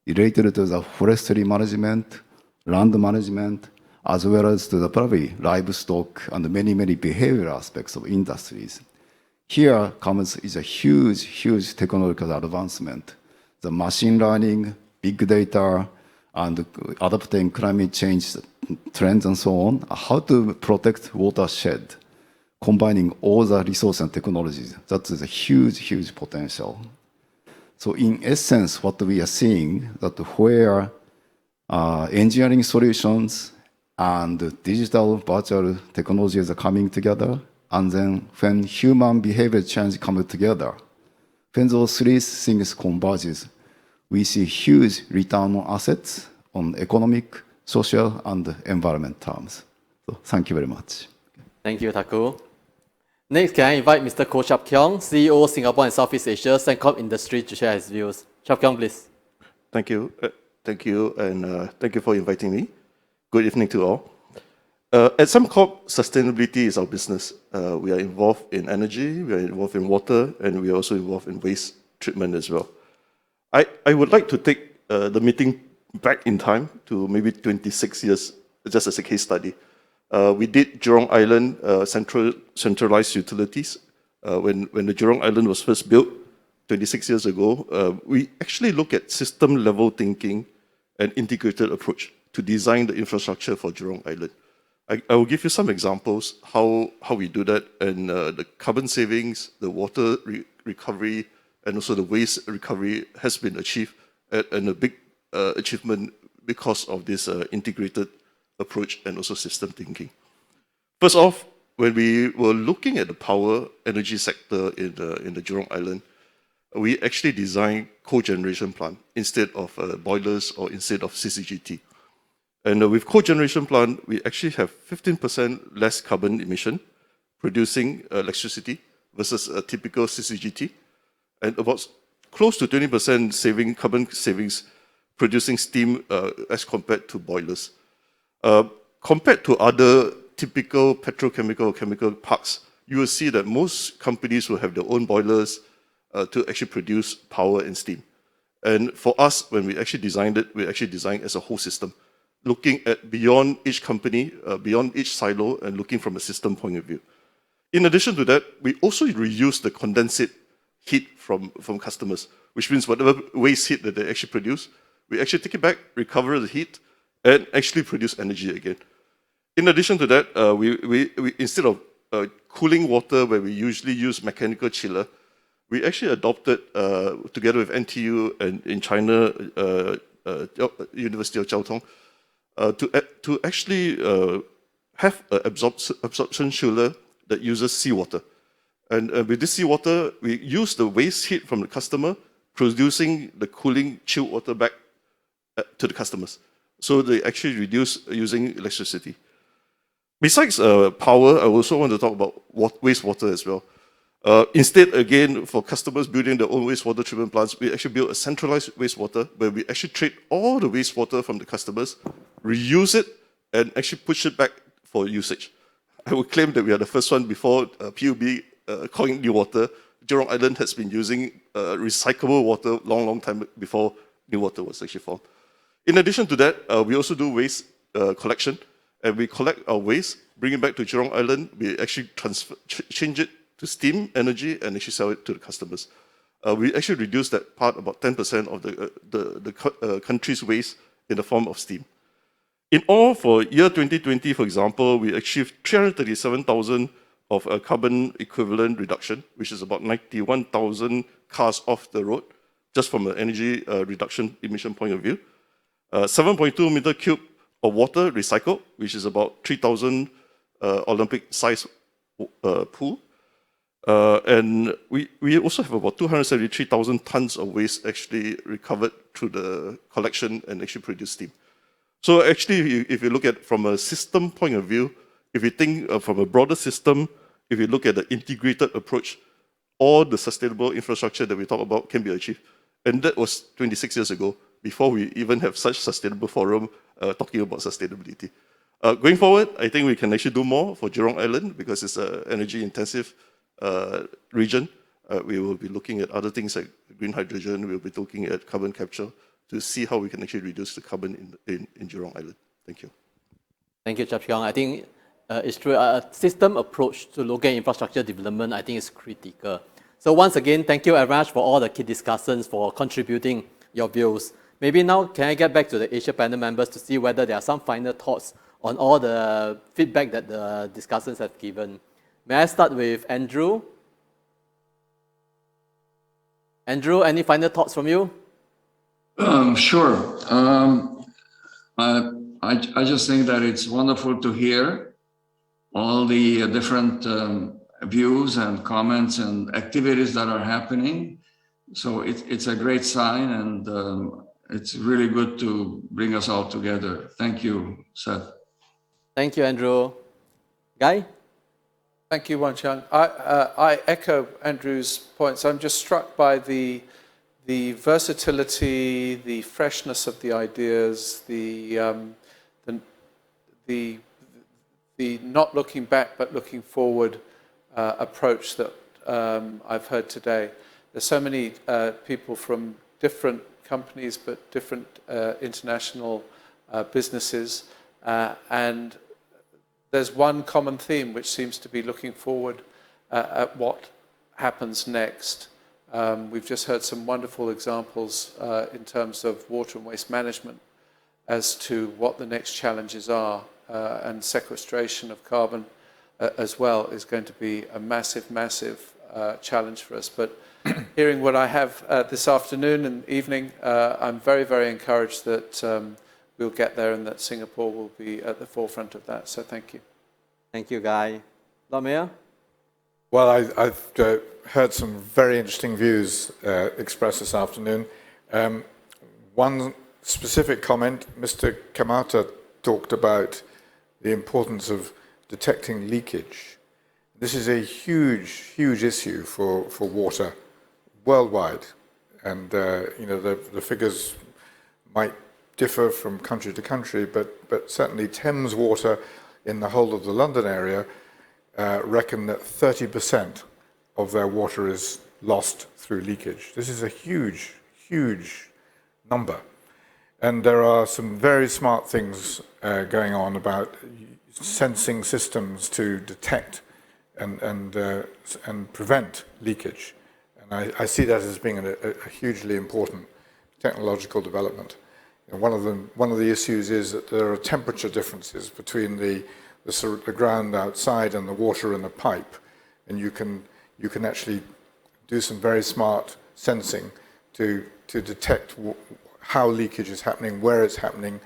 related to the forestry management, land management, as well as to the probably livestock and many, many behavioral aspects of industries. Here comes is a huge, huge technological advancement. The machine learning, big data, and adapting climate change trends and so on, how to protect watershed, combining all the resources and technologies. That is a huge, huge potential. So in essence, what we are seeing that where engineering solutions and digital virtual technologies are coming together, and then when human behavior change come together, when those three things converges, we see huge return on assets on economic, social, and environment terms. So thank you very much. Thank you, Taku. Next, can I invite Mr. Koh Chap Kiong, CEO, Singapore and Southeast Asia, Sembcorp Industry, to share his views. Chap Kiong, please. Thank you. Thank you, and thank you for inviting me. Good evening to all. At Sembcorp, sustainability is our business. We are involved in energy, we are involved in water, and we are also involved in waste treatment as well. I would like to take the meeting back in time to maybe 26 years, just as a case study. We did Jurong Island centralized utilities. When the Jurong Island was first built 26 years ago, we actually look at system-level thinking and integrated approach to design the infrastructure for Jurong Island. I will give you some examples how we do that, and the carbon savings, the water recovery, and also the waste recovery has been achieved, and a big achievement because of this integrated approach and also system thinking. First off, when we were looking at the power energy sector in the Jurong Island, we actually designed cogeneration plant instead of boilers or instead of CCGT. And with cogeneration plant, we actually have 15% less carbon emission producing electricity versus a typical CCGT, and about close to 20% carbon savings producing steam as compared to boilers. Compared to other typical petrochemical or chemical parks, you will see that most companies will have their own boilers to actually produce power and steam. And for us, when we actually designed it, we actually designed as a whole system, looking at beyond each company, beyond each silo, and looking from a system point of view. In addition to that, we also reuse the condensate heat from customers, which means whatever waste heat that they actually produce, we actually take it back, recover the heat, and actually produce energy again. In addition to that, we instead of cooling water where we usually use mechanical chiller, we actually adopted, together with NTU and in China, University of Jiao Tong, to actually have an absorption chiller that uses seawater. And with this seawater, we use the waste heat from the customer, producing the cooling chilled water back to the customers. So they actually reduce using electricity. Besides power, I also want to talk about wastewater as well. Instead, again, for customers building their own wastewater treatment plants, we actually built a centralized wastewater where we actually treat all the wastewater from the customers, reuse it, and actually push it back for usage. I would claim that we are the first one before PUB coined new water. Jurong Island has been using recyclable water long time before new water was actually formed. In addition to that, we also do waste collection, and we collect our waste, bring it back to Jurong Island. We actually change it to steam energy and actually sell it to the customers. We actually reduce that part about 10% of the country's waste in the form of steam. In all, for year 2020, for example, we achieved 337,000 of a carbon equivalent reduction, which is about 91,000 cars off the road, just from an energy reduction emission point of view. 7.2 meter cube of water recycled, which is about 3,000 Olympic-sized pool. And we also have about 273,000 tons of waste actually recovered through the collection and actually produce steam. So actually, if you look at from a system point of view, if you think from a broader system, if you look at the integrated approach, all the sustainable infrastructure that we talk about can be achieved. And that was 26 years ago, before we even have such sustainable forum talking about sustainability. Going forward, I think we can actually do more for Jurong Island because it's an energy-intensive region. We will be looking at other things like green hydrogen. We'll be looking at carbon capture to see how we can actually reduce the carbon in Jurong Island. Thank you. Thank you, Chap Chiong. I think it's true. A system approach to local infrastructure development, I think, is critical. So once again, thank you very much for all the key discussants for contributing your views. Maybe now, can I get back to the Asia panel members to see whether there are some final thoughts on all the feedback that the discussants have given? May I start with Andrew? Andrew, any final thoughts from you? Sure. I just think that it's wonderful to hear all the different views and comments and activities that are happening. So it's a great sign, and it's really good to bring us all together. Thank you, Seth. Thank you, Andrew. Guy? Thank you, Wan Chiang. I echo Andrew's points. I'm just struck by the versatility, the freshness of the ideas, the not looking back but looking forward approach that I've heard today. There's so many people from different companies but different international businesses, and there's one common theme which seems to be looking forward at what happens next. We've just heard some wonderful examples in terms of water and waste management as to what the next challenges are, and sequestration of carbon as well is going to be a massive challenge for us. But hearing what I have this afternoon and evening, I'm very encouraged that we'll get there and that Singapore will be at the forefront of that. So thank you. Thank you, Guy. Lord Mayor? Well, I've heard some very interesting views expressed this afternoon. One specific comment, Mr. Kamata talked about the importance of detecting leakage. This is a huge issue for water worldwide. And the figures might differ from country to country, but certainly Thames Water in the whole of the London area reckon that 30% of their water is lost through leakage. This is a huge number. And there are some very smart things going on about sensing systems to detect and prevent leakage. And I see that as being a hugely important technological development. And one of the issues is that there are temperature differences between the ground outside and the water in the pipe, and you can actually do some very smart sensing to detect how leakage is happening, where it's happening.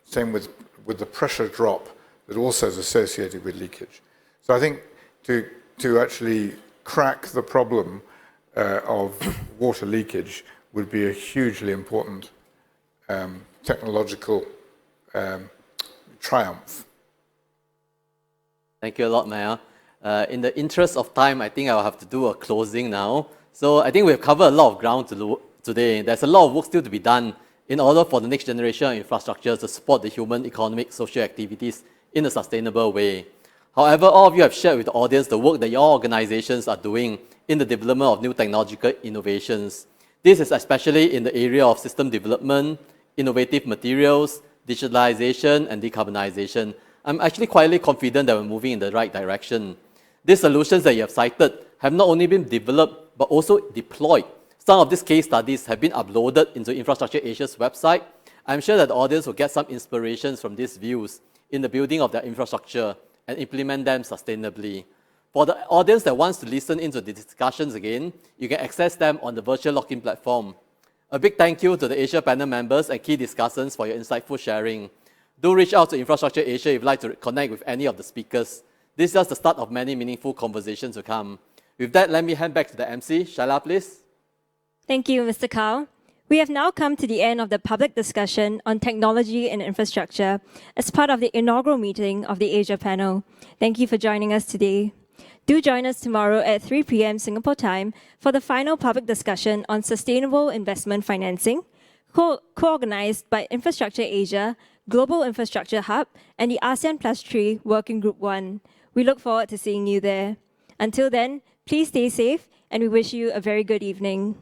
Same with the pressure drop that also is associated with leakage. So I think to actually crack the problem of water leakage would be a hugely important technological triumph. Thank you a lot, Mayor. In the interest of time, I think I'll have to do a closing now. So I think we've covered a lot of ground today. There's a lot of work still to be done in order for the next generation of infrastructure to support the human, economic, social activities in a sustainable way. However, all of you have shared with the audience the work that your organizations are doing in the development of new technological innovations. This is especially in the area of system development, innovative materials, digitalization, and decarbonization. I'm actually quietly confident that we're moving in the right direction. These solutions that you have cited have not only been developed, but also deployed. Some of these case studies have been uploaded into Infrastructure Asia's website. I'm sure that the audience will get some inspirations from these views in the building of their infrastructure and implement them sustainably. For the audience that wants to listen into the discussions again, you can access them on the virtual login platform. A big thank you to the Asia panel members and key discussants for your insightful sharing. Do reach out to Infrastructure Asia if you'd like to connect with any of the speakers. This is just the start of many meaningful conversations to come. With that, let me hand back to the MC. Shaila, please. Thank you, Mr. Kao. We have now come to the end of the public discussion on technology and infrastructure as part of the inaugural meeting of the Asia panel. Thank you for joining us today. Do join us tomorrow at 3 p.m. Singapore time for the final public discussion on sustainable investment financing, co-organized by Infrastructure Asia, Global Infrastructure Hub, and the ASEAN Plus 3 Working Group 1. We look forward to seeing you there. Until then, please stay safe, and we wish you a very good evening.